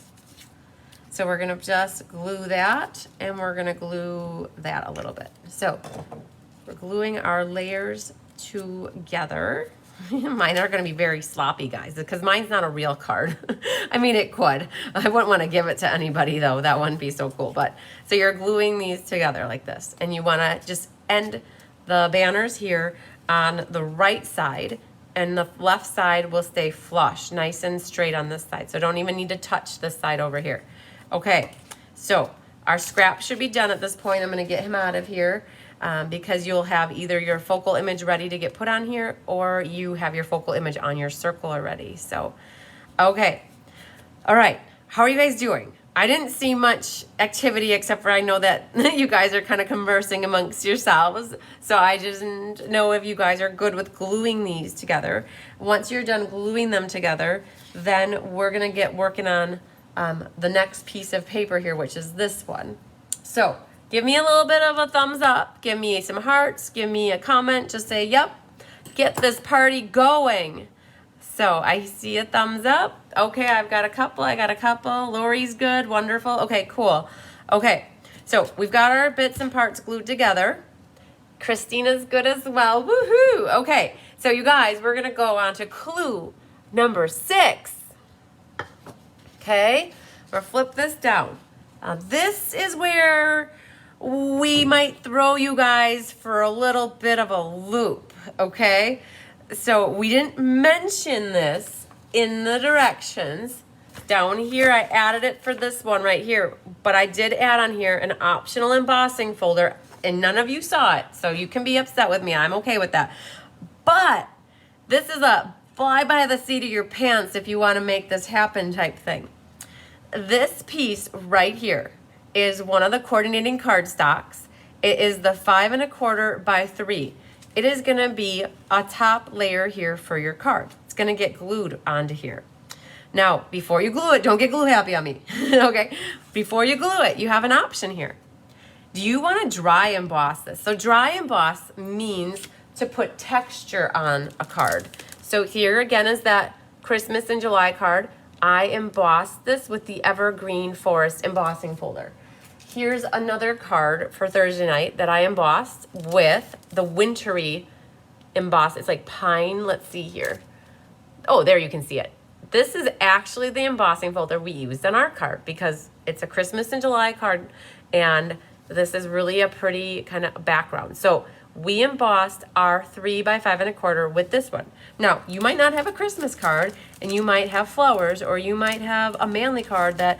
So we're going to just glue that, and we're going to glue that a little bit. So we're gluing our layers together. Mine are going to be very sloppy, guys, because mine's not a real card. I mean, it could. I wouldn't want to give it to anybody, though. That wouldn't be so cool. But so you're gluing these together like this, and you want to just end the banners here on the right side, and the left side will stay flush, nice and straight on this side. So don't even need to touch this side over here. Okay, so our scrap should be done at this point. I'm going to get him out of here because you'll have either your focal image ready to get put on here, or you have your focal image on your circle already. So, okay. All right, how are you guys doing? I didn't see much activity except for I know that you guys are kind of conversing amongst yourselves. So I just didn't know if you guys are good with gluing these together. Once you're done gluing them together, then we're going to get working on the next piece of paper here, which is this one. So give me a little bit of a thumbs up. Give me some hearts. Give me a comment. Just say, yep, get this party going. So I see a thumbs up. Okay, I've got a couple. I got a couple. Lori's good. Wonderful. Okay, cool. Okay, so we've got our bits and parts glued together. Christina's good as well. Woohoo! Okay, so you guys, we're going to go on to clue number 6. Okay, we're going to flip this down. This is where we might throw you guys for a little bit of a loop, okay? So we didn't mention this in the directions. Down here, I added it for this one right here, but I did add on here an optional embossing folder, and none of you saw it, so you can be upset with me. I'm okay with that. But this is a fly by the seat of your pants if you want to make this happen type thing. This piece right here is one of the coordinating cardstocks. It is the 5 1/4 by 3. It is going to be a top layer here for your card. It's going to get glued onto here. Now, before you glue it, don't get glue happy on me, okay? Before you glue it, you have an option here. Do you want to dry emboss this? So dry emboss means to put texture on a card. So here again is that Christmas in July card. I embossed this with the Evergreen Forest embossing folder. Here's another card for Thursday night that I embossed with the wintry emboss. It's like pine. Let's see here. Oh, there you can see it. This is actually the embossing folder we used on our card because it's a Christmas in July card, and this is really a pretty kind of background. So we embossed our 3 by 5 1/4 with this one. Now, you might not have a Christmas card, and you might have flowers, or you might have a manly card that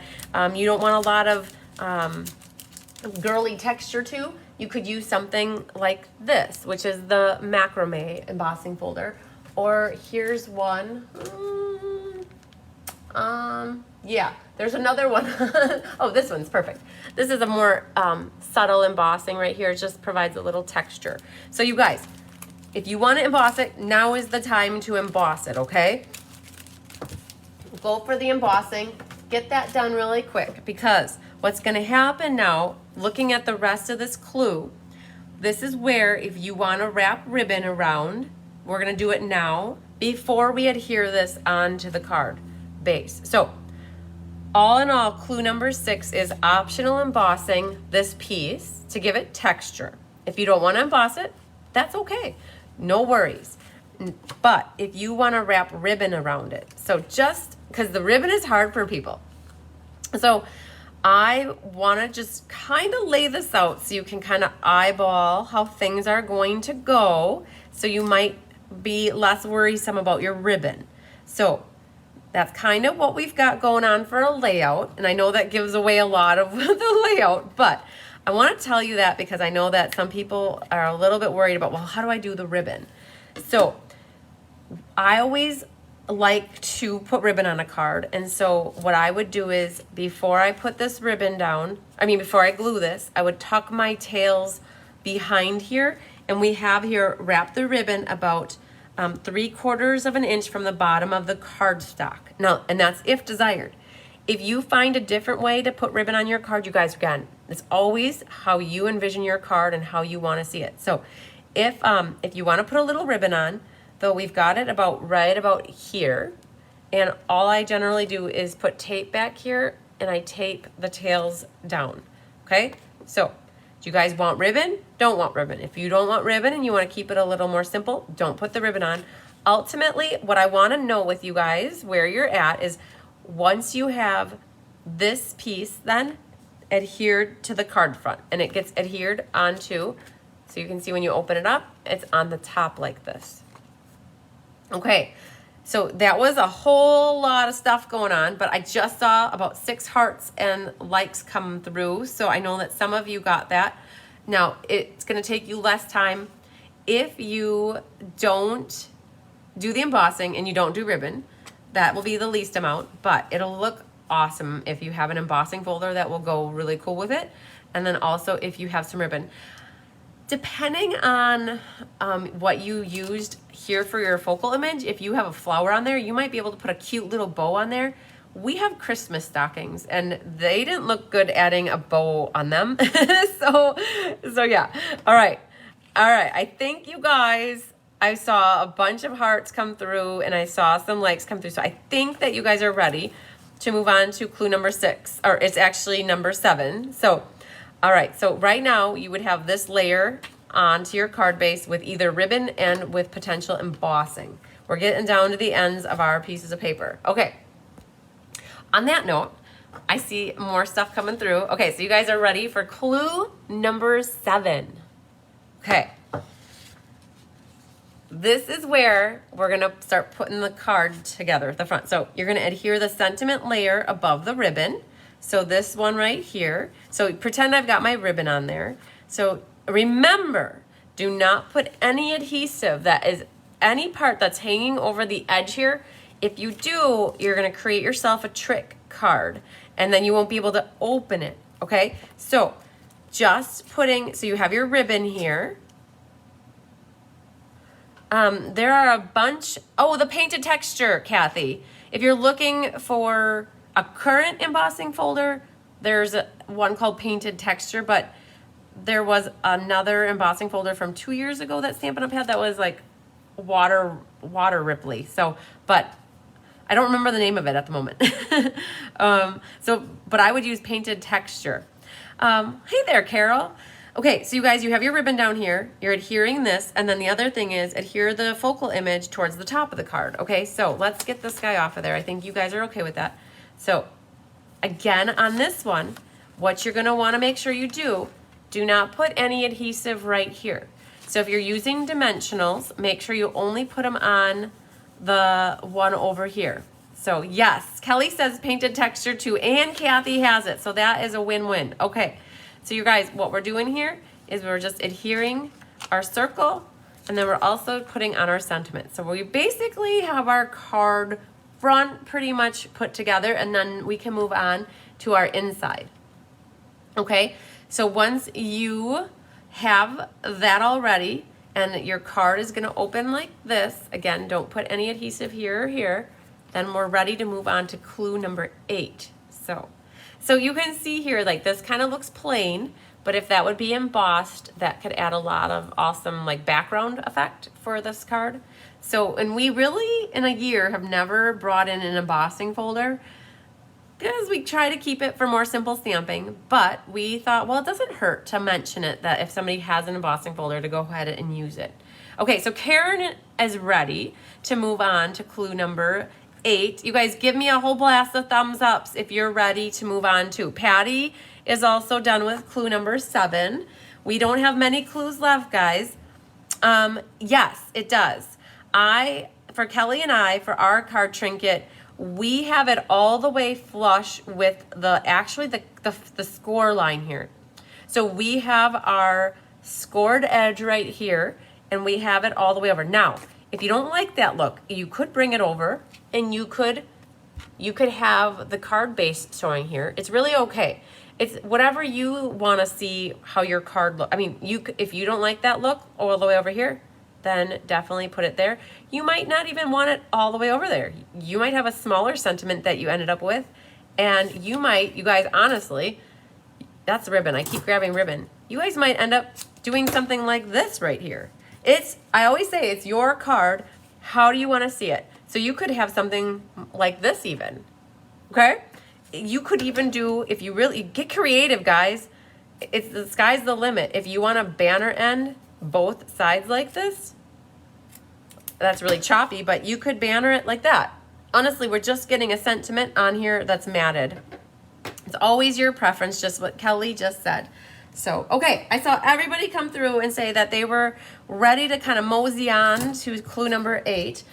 you don't want a lot of girly texture to. You could use something like this, which is the macrame embossing folder. Or here's one. Yeah, there's another one. Oh, this one's perfect. This is a more subtle embossing right here. It just provides a little texture. So you guys, if you want to emboss it, now is the time to emboss it, okay? Go for the embossing. Get that done really quick, because what's going to happen now, looking at the rest of this clue, this is where if you want to wrap ribbon around, we're going to do it now before we adhere this onto the card base. So all in all, clue number 6 is optional embossing this piece to give it texture. If you don't want to emboss it, that's okay. No worries. But if you want to wrap ribbon around it, so just because the ribbon is hard for people. So I want to just kind of lay this out so you can kind of eyeball how things are going to go. So you might be less worrisome about your ribbon. So that's kind of what we've got going on for a layout. And I know that gives away a lot of the layout, but I want to tell you that because I know that some people are a little bit worried about, well, how do I do the ribbon? So I always like to put ribbon on a card. And so what I would do is before I put this ribbon down, before I glue this, I would tuck my tails behind here. And we have here, wrap the ribbon about 3/4 of an inch from the bottom of the cardstock. Now, and that's if desired. If you find a different way to put ribbon on your card, you guys, again, it's always how you envision your card and how you want to see it. So if you want to put a little ribbon on, though, we've got it right about here. And all I generally do is put tape back here, and I tape the tails down. Okay? So do you guys want ribbon? Don't want ribbon. If you don't want ribbon and you want to keep it a little more simple, don't put the ribbon on. Ultimately, what I want to know with you guys, where you're at, is once you have this piece then adhered to the card front, and it gets adhered onto, so you can see when you open it up, it's on the top like this. Okay, so that was a whole lot of stuff going on, but I just saw about 6 hearts and likes come through, so I know that some of you got that. Now, it's going to take you less time if you don't do the embossing and you don't do ribbon. That will be the least amount, but it'll look awesome if you have an embossing folder that will go really cool with it, and then also if you have some ribbon. Depending on what you used here for your focal image, if you have a flower on there, you might be able to put a cute little bow on there. We have Christmas stockings, and they didn't look good adding a bow on them. so yeah. All right. I think you guys, I saw a bunch of hearts come through and I saw some likes come through. So I think that you guys are ready to move on to clue number 6, or it's actually number 7. So, all right, so right now you would have this layer onto your card base with either ribbon and with potential embossing. We're getting down to the ends of our pieces of paper. Okay, on that note, I see more stuff coming through. Okay, so you guys are ready for clue number 7. Okay. This is where we're gonna start putting the card together at the front. So you're gonna adhere the sentiment layer above the ribbon. So this one right here. So pretend I've got my ribbon on there. So remember, do not put any adhesive that is any part that's hanging over the edge here. If you do, you're gonna create yourself a trick card and then you won't be able to open it, okay? So just putting, so you have your ribbon here. There are a bunch, oh, the painted texture, Kathy. If you're looking for a current embossing folder, there's one called painted texture, but there was another embossing folder from 2 years ago that Stampin' Up! Had that was like water Ripley. So, but I don't remember the name of it at the moment. But I would use painted texture. Hey there, Carol. Okay, so you guys, you have your ribbon down here. You're adhering this, and then the other thing is adhere the focal image towards the top of the card. Okay, so let's get this guy off of there. I think you guys are okay with that. So again, on this one, what you're gonna wanna make sure you do not put any adhesive right here. So if you're using dimensionals, make sure you only put them on the one over here. So yes, Kelly says painted texture too, and Kathy has it. So that is a win-win. Okay. So you guys, what we're doing here is we're just adhering our circle, and then we're also putting on our sentiment. So we basically have our card front pretty much put together, and then we can move on to our inside. Okay, so once you have that all ready, and your card is gonna open like this, again, don't put any adhesive here or here, then we're ready to move on to clue number 8. So you can see here, like this kind of looks plain, but if that would be embossed, that could add a lot of awesome like background effect for this card. So, and we really in a year have never brought in an embossing folder because we try to keep it for more simple stamping, but we thought, well, it doesn't hurt to mention it, that if somebody has an embossing folder, to go ahead and use it. Okay, so Karen is ready to move on to clue number 8. You guys give me a whole blast of thumbs ups if you're ready to move on to. Patty is also done with clue number 7. We don't have many clues left, guys. Yes, it does. For Kelly and I, for our card trinket, we have it all the way flush with the score line here. So we have our scored edge right here, and we have it all the way over. Now, if you don't like that look, you could bring it over, and you could have the card base showing here. It's really okay. It's whatever you want to see how your card look. I mean, if you don't like that look all the way over here, then definitely put it there. You might not even want it all the way over there. You might have a smaller sentiment that you ended up with, and you guys, honestly, that's ribbon. I keep grabbing ribbon. You guys might end up doing something like this right here. I always say it's your card. How do you want to see it? So you could have something like this even, okay? You could even do, if you really get creative, guys, the sky's the limit. If you want a banner end both sides like this, that's really choppy, but you could banner it like that. Honestly, we're just getting a sentiment on here that's matted. It's always your preference, just what Kelly just said. So, okay, I saw everybody come through and say that they were ready to kind of mosey on to clue number 8.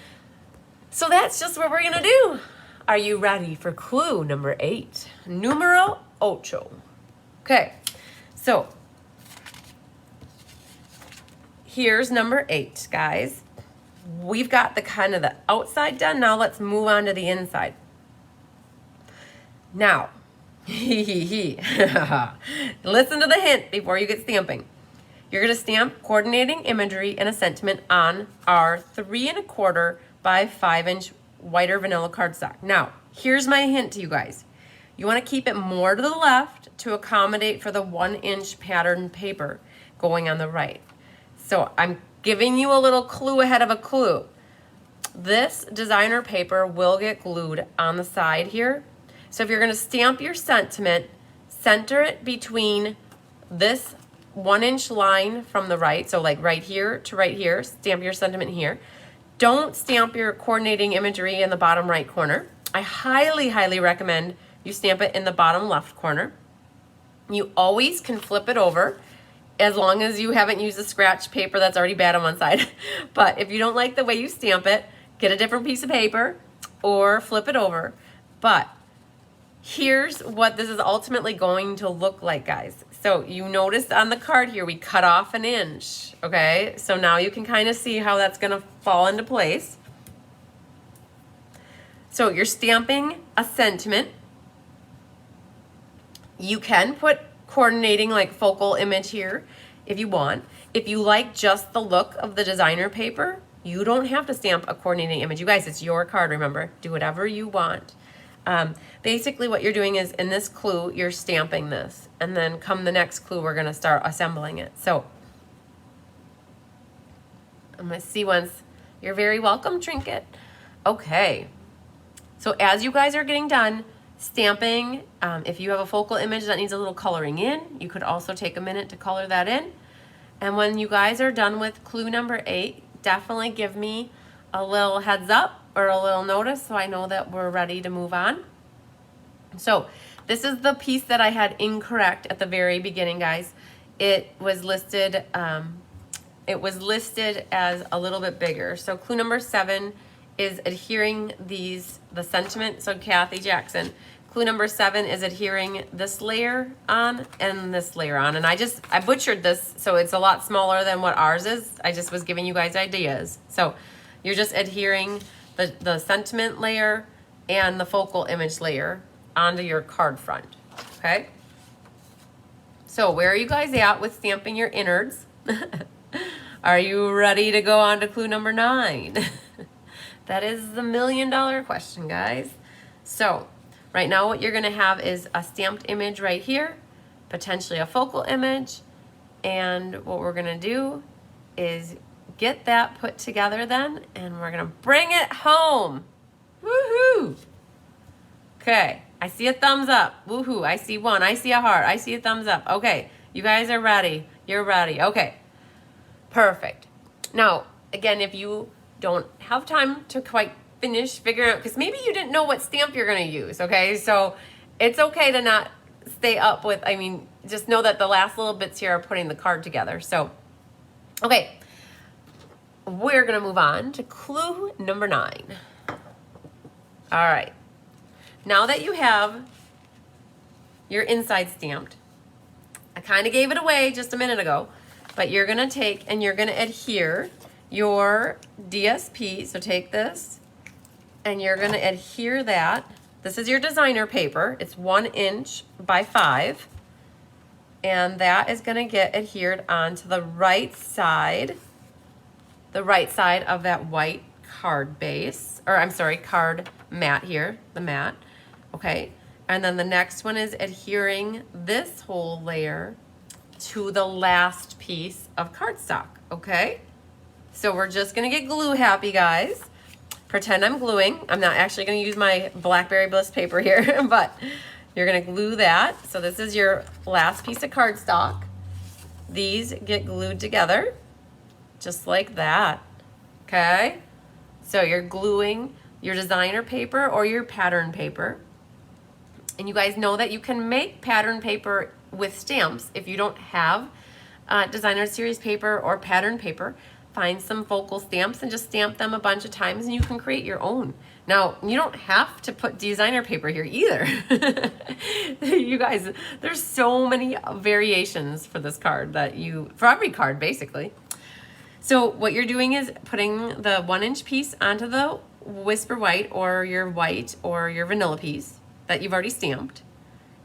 So that's just what we're gonna do. Are you ready for clue number 8? Numero ocho. Okay, so here's number 8, guys. We've got the kind of the outside done. Now let's move on to the inside. Now, listen to the hint before you get stamping. You're gonna stamp coordinating imagery and a sentiment on our 3 1/4 by 5 inch whiter vanilla cardstock. Now, here's my hint to you guys. You want to keep it more to the left to accommodate for the 1 inch pattern paper going on the right. So I'm giving you a little clue ahead of a clue. This designer paper will get glued on the side here. So if you're gonna stamp your sentiment, center it between this 1-inch line from the right, so like right here to right here, stamp your sentiment here. Don't stamp your coordinating imagery in the bottom right corner. I highly, highly recommend you stamp it in the bottom left corner. You always can flip it over as long as you haven't used a scratch paper that's already bad on one side. But if you don't like the way you stamp it, get a different piece of paper or flip it over. But here's what this is ultimately going to look like, guys. So you noticed on the card here, we cut off 1 inch, okay? So now you can kind of see how that's gonna fall into place. So you're stamping a sentiment. You can put coordinating like focal image here if you want. If you like just the look of the designer paper, you don't have to stamp a coordinating image. You guys, it's your card, remember. Do whatever you want. Basically what you're doing is in this clue, you're stamping this. And then come the next clue, we're gonna start assembling it. So I'm gonna see once. You're very welcome, Trinket. Okay. So as you guys are getting done stamping, if you have a focal image that needs a little coloring in, you could also take a minute to color that in. And when you guys are done with clue number 8, definitely give me a little heads up or a little notice so I know that we're ready to move on. So this is the piece that I had incorrect at the very beginning, guys. It was listed as a little bit bigger. So clue number 7 is adhering the sentiment. So Kathy Jackson, clue number 7 is adhering this layer on and this layer on. And I butchered this, so it's a lot smaller than what ours is. I just was giving you guys ideas. So you're just adhering the sentiment layer and the focal image layer onto your card front, okay? So where are you guys at with stamping your innards? Are you ready to go on to clue number 9? That is the $1 million question, guys. So right now what you're gonna have is a stamped image right here, potentially a focal image, and what we're gonna do is get that put together then, and we're gonna bring it home. Woohoo! Okay, I see a thumbs up. Woohoo, I see 1, I see a heart, I see a thumbs up. Okay, you guys are ready. You're ready, okay. Perfect. Now, again, if you don't have time to quite finish figuring out, because maybe you didn't know what stamp you're gonna use, okay? So it's okay to not stay up with, just know that the last little bits here are putting the card together. So, okay, we're gonna move on to clue number 9. All right, now that you have your inside stamped, I kind of gave it away just a minute ago, but you're gonna take and you're gonna adhere your DSP. So take this and you're gonna adhere that. This is your designer paper. It's 1 inch by 5. And that is gonna get adhered onto the right side of that white card base, or I'm sorry, card mat here, the mat, okay? And then the next one is adhering this whole layer to the last piece of cardstock, okay? So we're just gonna get glue happy, guys. Pretend I'm gluing. I'm not actually gonna use my Blackberry Bliss paper here, but you're gonna glue that. So this is your last piece of cardstock. These get glued together, just like that, okay? So you're gluing your designer paper or your pattern paper. And you guys know that you can make pattern paper with stamps if you don't have designer series paper or pattern paper. Find some focal stamps and just stamp them a bunch of times and you can create your own. Now, you don't have to put designer paper here either. You guys, there's so many variations for this card for every card basically. So what you're doing is putting the 1 inch piece onto the Whisper White or your vanilla piece that you've already stamped.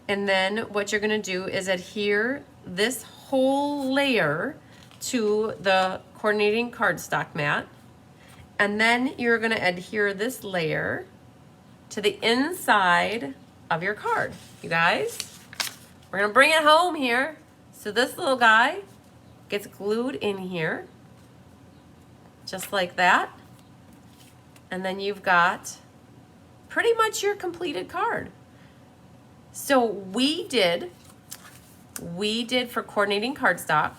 And then what you're gonna do is adhere this whole layer to the coordinating cardstock mat. And then you're gonna adhere this layer to the inside of your card. You guys, we're gonna bring it home here. So this little guy gets glued in here. just like that. And then you've got pretty much your completed card. So we did for coordinating cardstock,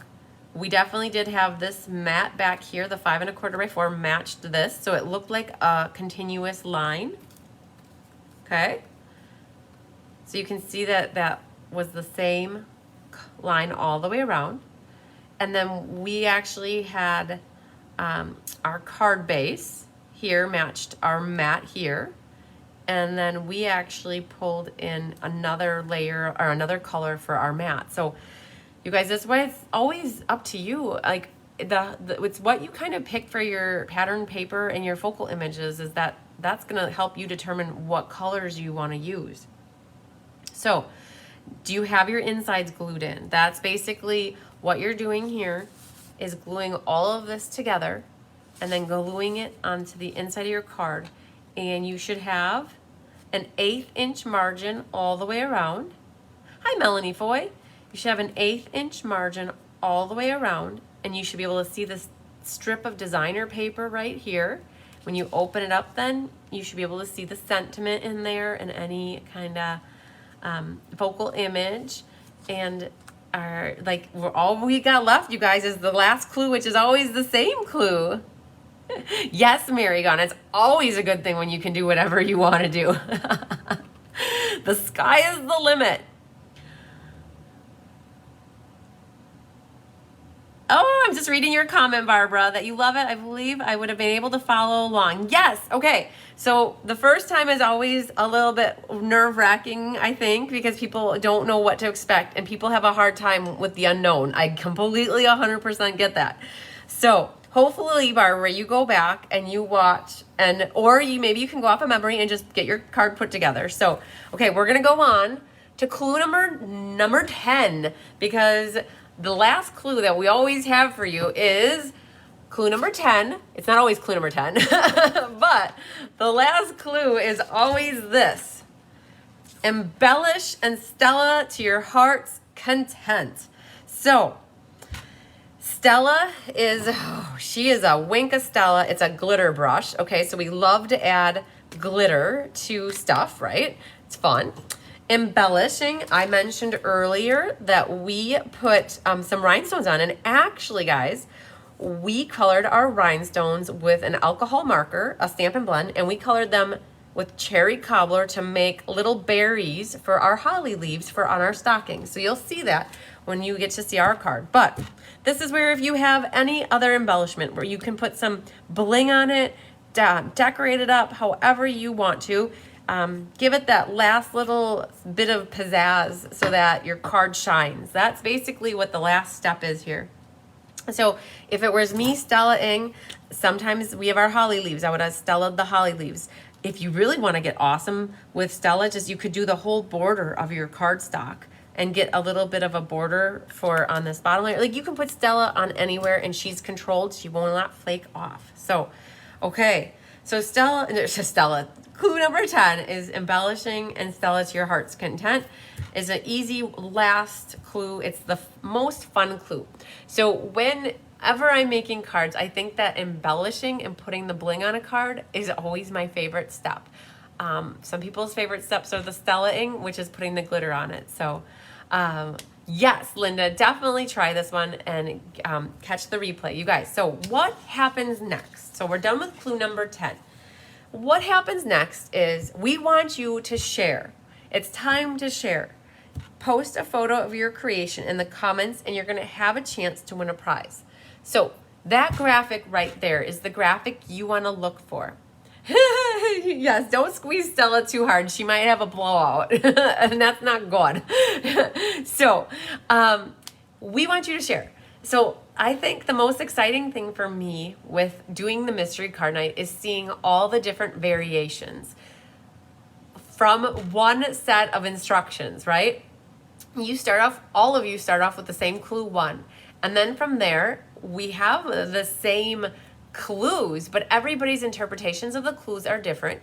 we definitely did have this mat back here, the 5 1/4 by 4 matched this, so it looked like a continuous line. Okay, so you can see that that was the same line all the way around. And then we actually had our card base here matched our mat here. And then we actually pulled in another layer or another color for our mat. So you guys, that's why it's always up to you. Like it's what you kind of pick for your pattern paper and your focal images is that's gonna help you determine what colors you wanna use. So do you have your insides glued in? That's basically what you're doing here is gluing all of this together and then gluing it onto the inside of your card. And you should have an 1/8 inch margin all the way around. Hi, Melanie Foy. You should have an 1/8 inch margin all the way around, and you should be able to see this strip of designer paper right here. When you open it up, then you should be able to see the sentiment in there and any kind of focal image. And all we got left, you guys, is the last clue, which is always the same clue. Yes, Mary Gone. It's always a good thing when you can do whatever you want to do. The sky is the limit. Oh, I'm just reading your comment, Barbara, that you love it. I believe I would have been able to follow along. Yes. Okay. So the first time is always a little bit nerve-wracking, I think, because people don't know what to expect and people have a hard time with the unknown. I completely 100% get that. So hopefully, Barbara, you go back and you watch, or maybe you can go off of memory and just get your card put together. So, okay, we're gonna go on to clue number 10, because the last clue that we always have for you is clue number 10. It's not always clue number 10, but the last clue is always this: embellish and Stella to your heart's content. So Stella she is a wink of Stella. It's a glitter brush. Okay, so we love to add glitter to stuff, right? It's fun. Embellishing, I mentioned earlier that we put some rhinestones on, and actually, guys, we colored our rhinestones with an alcohol marker, a Stampin' Blend, and we colored them with cherry cobbler to make little berries for our holly leaves on our stockings. So you'll see that when you get to see our card. But this is where if you have any other embellishment where you can put some bling on it, decorate it up however you want to, give it that last little bit of pizzazz so that your card shines. That's basically what the last step is here. So if it was me Stella-ing, sometimes we have our holly leaves. I would have Stella the holly leaves. If you really want to get awesome with Stella, you could do the whole border of your cardstock and get a little bit of a border on this bottom layer. Like you can put Stella on anywhere and she's controlled. She will not flake off. So, okay. So Stella, clue number 10 is embellishing and Stella to your heart's content. Is an easy last clue. It's the most fun clue. So whenever I'm making cards, I think that embellishing and putting the bling on a card is always my favorite step. Some people's favorite steps are the Stella-ing, which is putting the glitter on it. So yes, Linda, definitely try this one and catch the replay, you guys. So what happens next? So we're done with clue number 10. What happens next is we want you to share. It's time to share. Post a photo of your creation in the comments and you're gonna have a chance to win a prize. So that graphic right there is the graphic you wanna look for. Yes, don't squeeze Stella too hard. She might have a blowout and that's not good. So we want you to share. So I think the most exciting thing for me with doing the mystery card night is seeing all the different variations from one set of instructions, right? All of you start off with the same clue 1. And then from there, we have the same clues, but everybody's interpretations of the clues are different.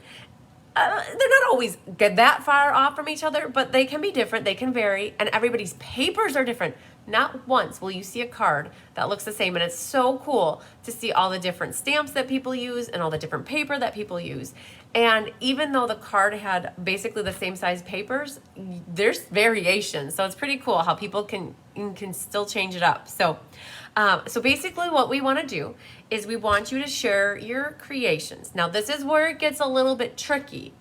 They're not always that far off from each other, but they can be different, they can vary, and everybody's papers are different. not once will you see a card that looks the same. And it's so cool to see all the different stamps that people use and all the different paper that people use. And even though the card had basically the same size papers, there's variation. So it's pretty cool how people can still change it up. So basically what we want to do is we want you to share your creations. Now this is where it gets a little bit tricky.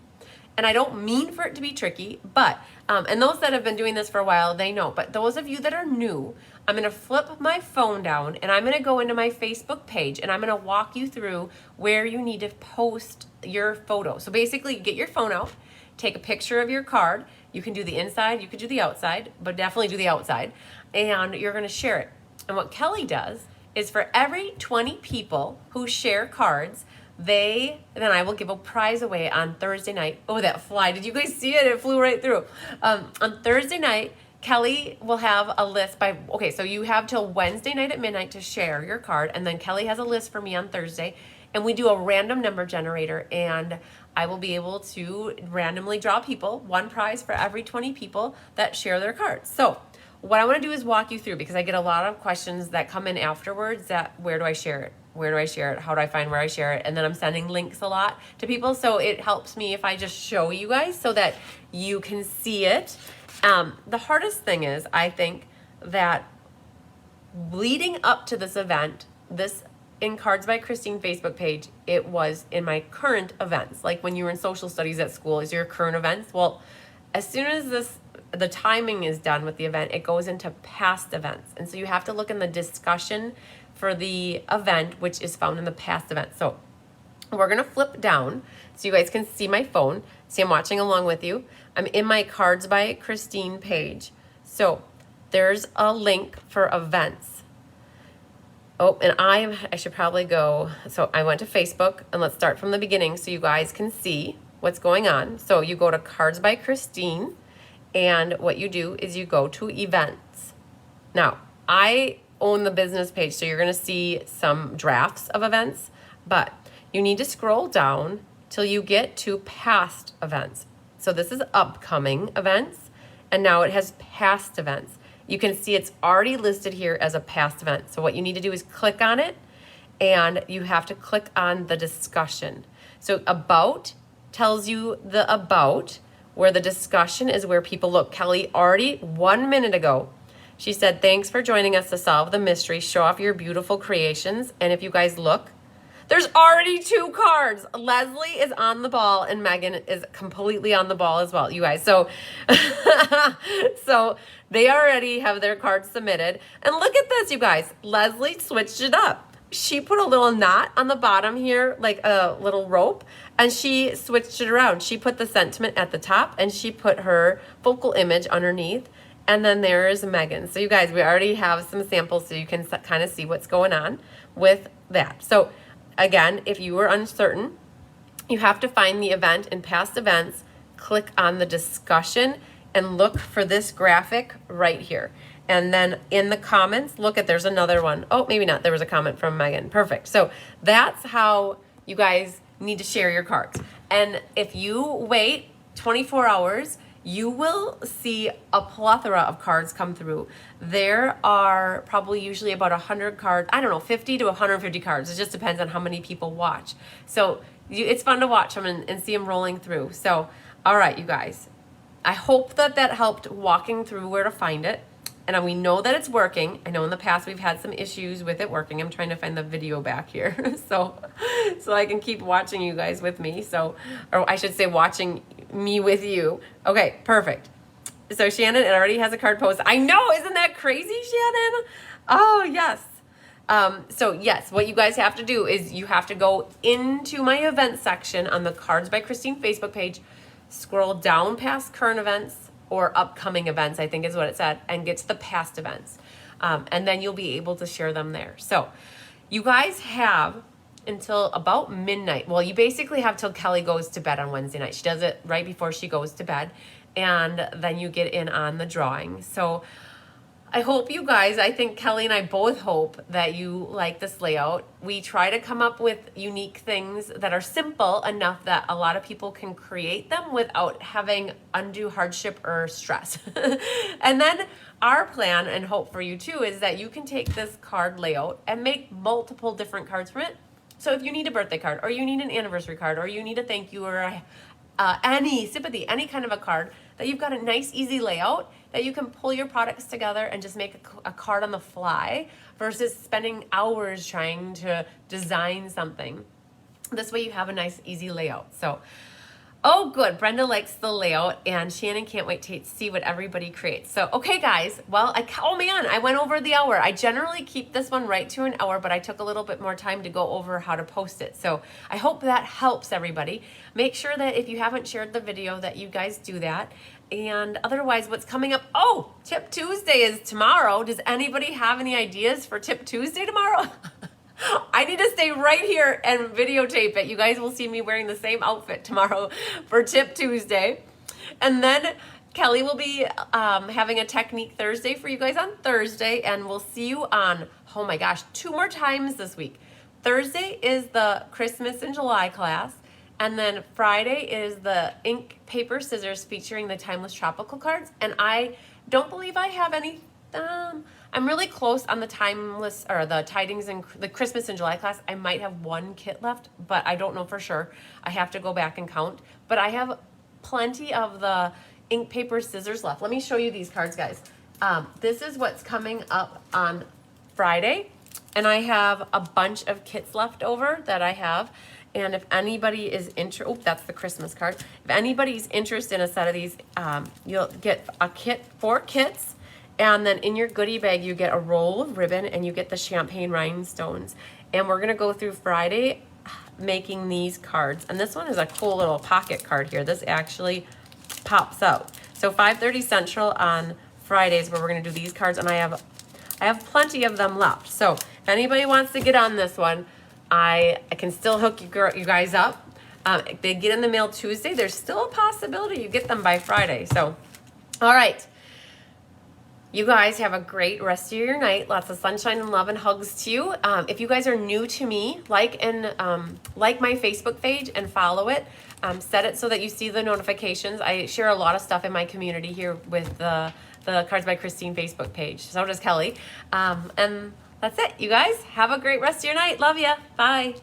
And I don't mean for it to be tricky, but, and those that have been doing this for a while, they know. But those of you that are new, I'm going to flip my phone down and I'm going to go into my Facebook page and I'm going to walk you through where you need to post your photo. So basically, get your phone out, take a picture of your card. You can do the inside, you could do the outside, but definitely do the outside. And you're going to share it. And what Kelly does is for every 20 people who share cards, then I will give a prize away on Thursday night. Oh, that fly. Did you guys see it? It flew right through. On Thursday night, Kelly will have a list okay, so you have till Wednesday night at midnight to share your card. And then Kelly has a list for me on Thursday. And we do a random number generator. And I will be able to randomly draw people, one prize for every 20 people that share their cards. So what I want to do is walk you through, because I get a lot of questions that come in afterwards that where do I share it? Where do I share it? How do I find where I share it? And then I'm sending links a lot to people. So it helps me if I just show you guys so that you can see it. The hardest thing is, I think, that leading up to this event, this in Cards by Christine Facebook page, it was in my current events. Like when you were in social studies at school, is your current events? Well, as soon as the timing is done with the event, it goes into past events. And so you have to look in the discussion for the event, which is found in the past event. So we're going to flip down so you guys can see my phone. See, I'm watching along with you. I'm in my Cards by Christine page. So there's a link for events. Oh, and I should probably go. So I went to Facebook, and let's start from the beginning so you guys can see what's going on. So you go to Cards by Christine, and what you do is you go to events. Now, I own the business page, so you're going to see some drafts of events, but you need to scroll down till you get to past events. So this is upcoming events, and now it has past events. You can see it's already listed here as a past event. So what you need to do is click on it, and you have to click on the discussion. So about tells you the about, where the discussion is where people look. Kelly already 1 minute ago, she said, thanks for joining us to solve the mystery. Show off your beautiful creations. And if you guys look, there's already 2 cards. Leslie is on the ball and Megan is completely on the ball as well, you guys. So, so they already have their cards submitted. And look at this, you guys. Leslie switched it up. She put a little knot on the bottom here, like a little rope, and she switched it around. She put the sentiment at the top and she put her focal image underneath. And then there's Megan. So you guys, we already have some samples so you can kind of see what's going on with that. So again, if you were uncertain, you have to find the event in past events, click on the discussion, and look for this graphic right here. And then in the comments, look at, there's another one. Oh, maybe not. There was a comment from Megan. Perfect. So that's how you guys need to share your cards. And if you wait 24 hours, you will see a plethora of cards come through. There are probably usually about 100 cards. I don't know, 50 to 150 cards. It just depends on how many people watch. So it's fun to watch them and see them rolling through. So, all right, you guys. I hope that helped walking through where to find it. And we know that it's working. I know in the past we've had some issues with it working. I'm trying to find the video back here so I can keep watching you guys with me. So, or I should say watching me with you. Okay, perfect. So Shannon, it already has a card post. I know, isn't that crazy, Shannon? Oh, yes. So yes, what you guys have to do is you have to go into my event section on the Cards by Christine Facebook page, scroll down past current events, or upcoming events, I think is what it said, and get to the past events. And then you'll be able to share them there. So you guys have until about midnight. Well, you basically have till Kelly goes to bed on Wednesday night. She does it right before she goes to bed. And then you get in on the drawing. So I hope you guys, I think Kelly and I both hope that you like this layout. We try to come up with unique things that are simple enough that a lot of people can create them without having undue hardship or stress. And then our plan and hope for you too is that you can take this card layout and make multiple different cards from it. So if you need a birthday card, or you need an anniversary card, or you need a thank you, or any sympathy, any kind of a card, that you've got a nice easy layout that you can pull your products together and just make a card on the fly versus spending hours trying to design something. This way you have a nice easy layout. So, oh good, Brenda likes the layout and Shannon can't wait to see what everybody creates. So, okay guys, well, oh man, I went over the hour. I generally keep this one right to an hour, but I took a little bit more time to go over how to post it. So I hope that helps everybody. Make sure that if you haven't shared the video that you guys do that. And otherwise, what's coming up? Oh, Tip Tuesday is tomorrow. Does anybody have any ideas for Tip Tuesday tomorrow? I need to stay right here and videotape it. You guys will see me wearing the same outfit tomorrow for Tip Tuesday. And then Kelly will be having a Technique Thursday for you guys on Thursday. And we'll see you on, oh my gosh, 2 more times this week. Thursday is the Christmas in July class. And then Friday is the ink, paper, scissors featuring the Timeless Tropical cards. And I don't believe I have any. I'm really close on the Timeless or the Tidings and the Christmas in July class. I might have 1 kit left, but I don't know for sure. I have to go back and count. But I have plenty of the ink, paper, scissors left. Let me show you these cards, guys. This is what's coming up on Friday. And I have a bunch of kits left over that I have. And if anybody is interested, oh, that's the Christmas card. If anybody's interested in a set of these, you'll get a kit, 4 kits, and then in your goodie bag, you get a roll of ribbon and you get the champagne rhinestones. And we're gonna go through Friday making these cards. And this one is a cool little pocket card here. This actually pops out. So 5:30 Central on Fridays where we're gonna do these cards, and I have plenty of them left. So if anybody wants to get on this one, I can still hook you guys up. If they get in the mail Tuesday, there's still a possibility you get them by Friday. So, all right. You guys have a great rest of your night. Lots of sunshine and love and hugs to you. If you guys are new to me, like my Facebook page and follow it. Set it so that you see the notifications. I share a lot of stuff in my community here with the Cards by Christine Facebook page. So does Kelly. And that's it, you guys. Have a great rest of your night. Love ya. Bye.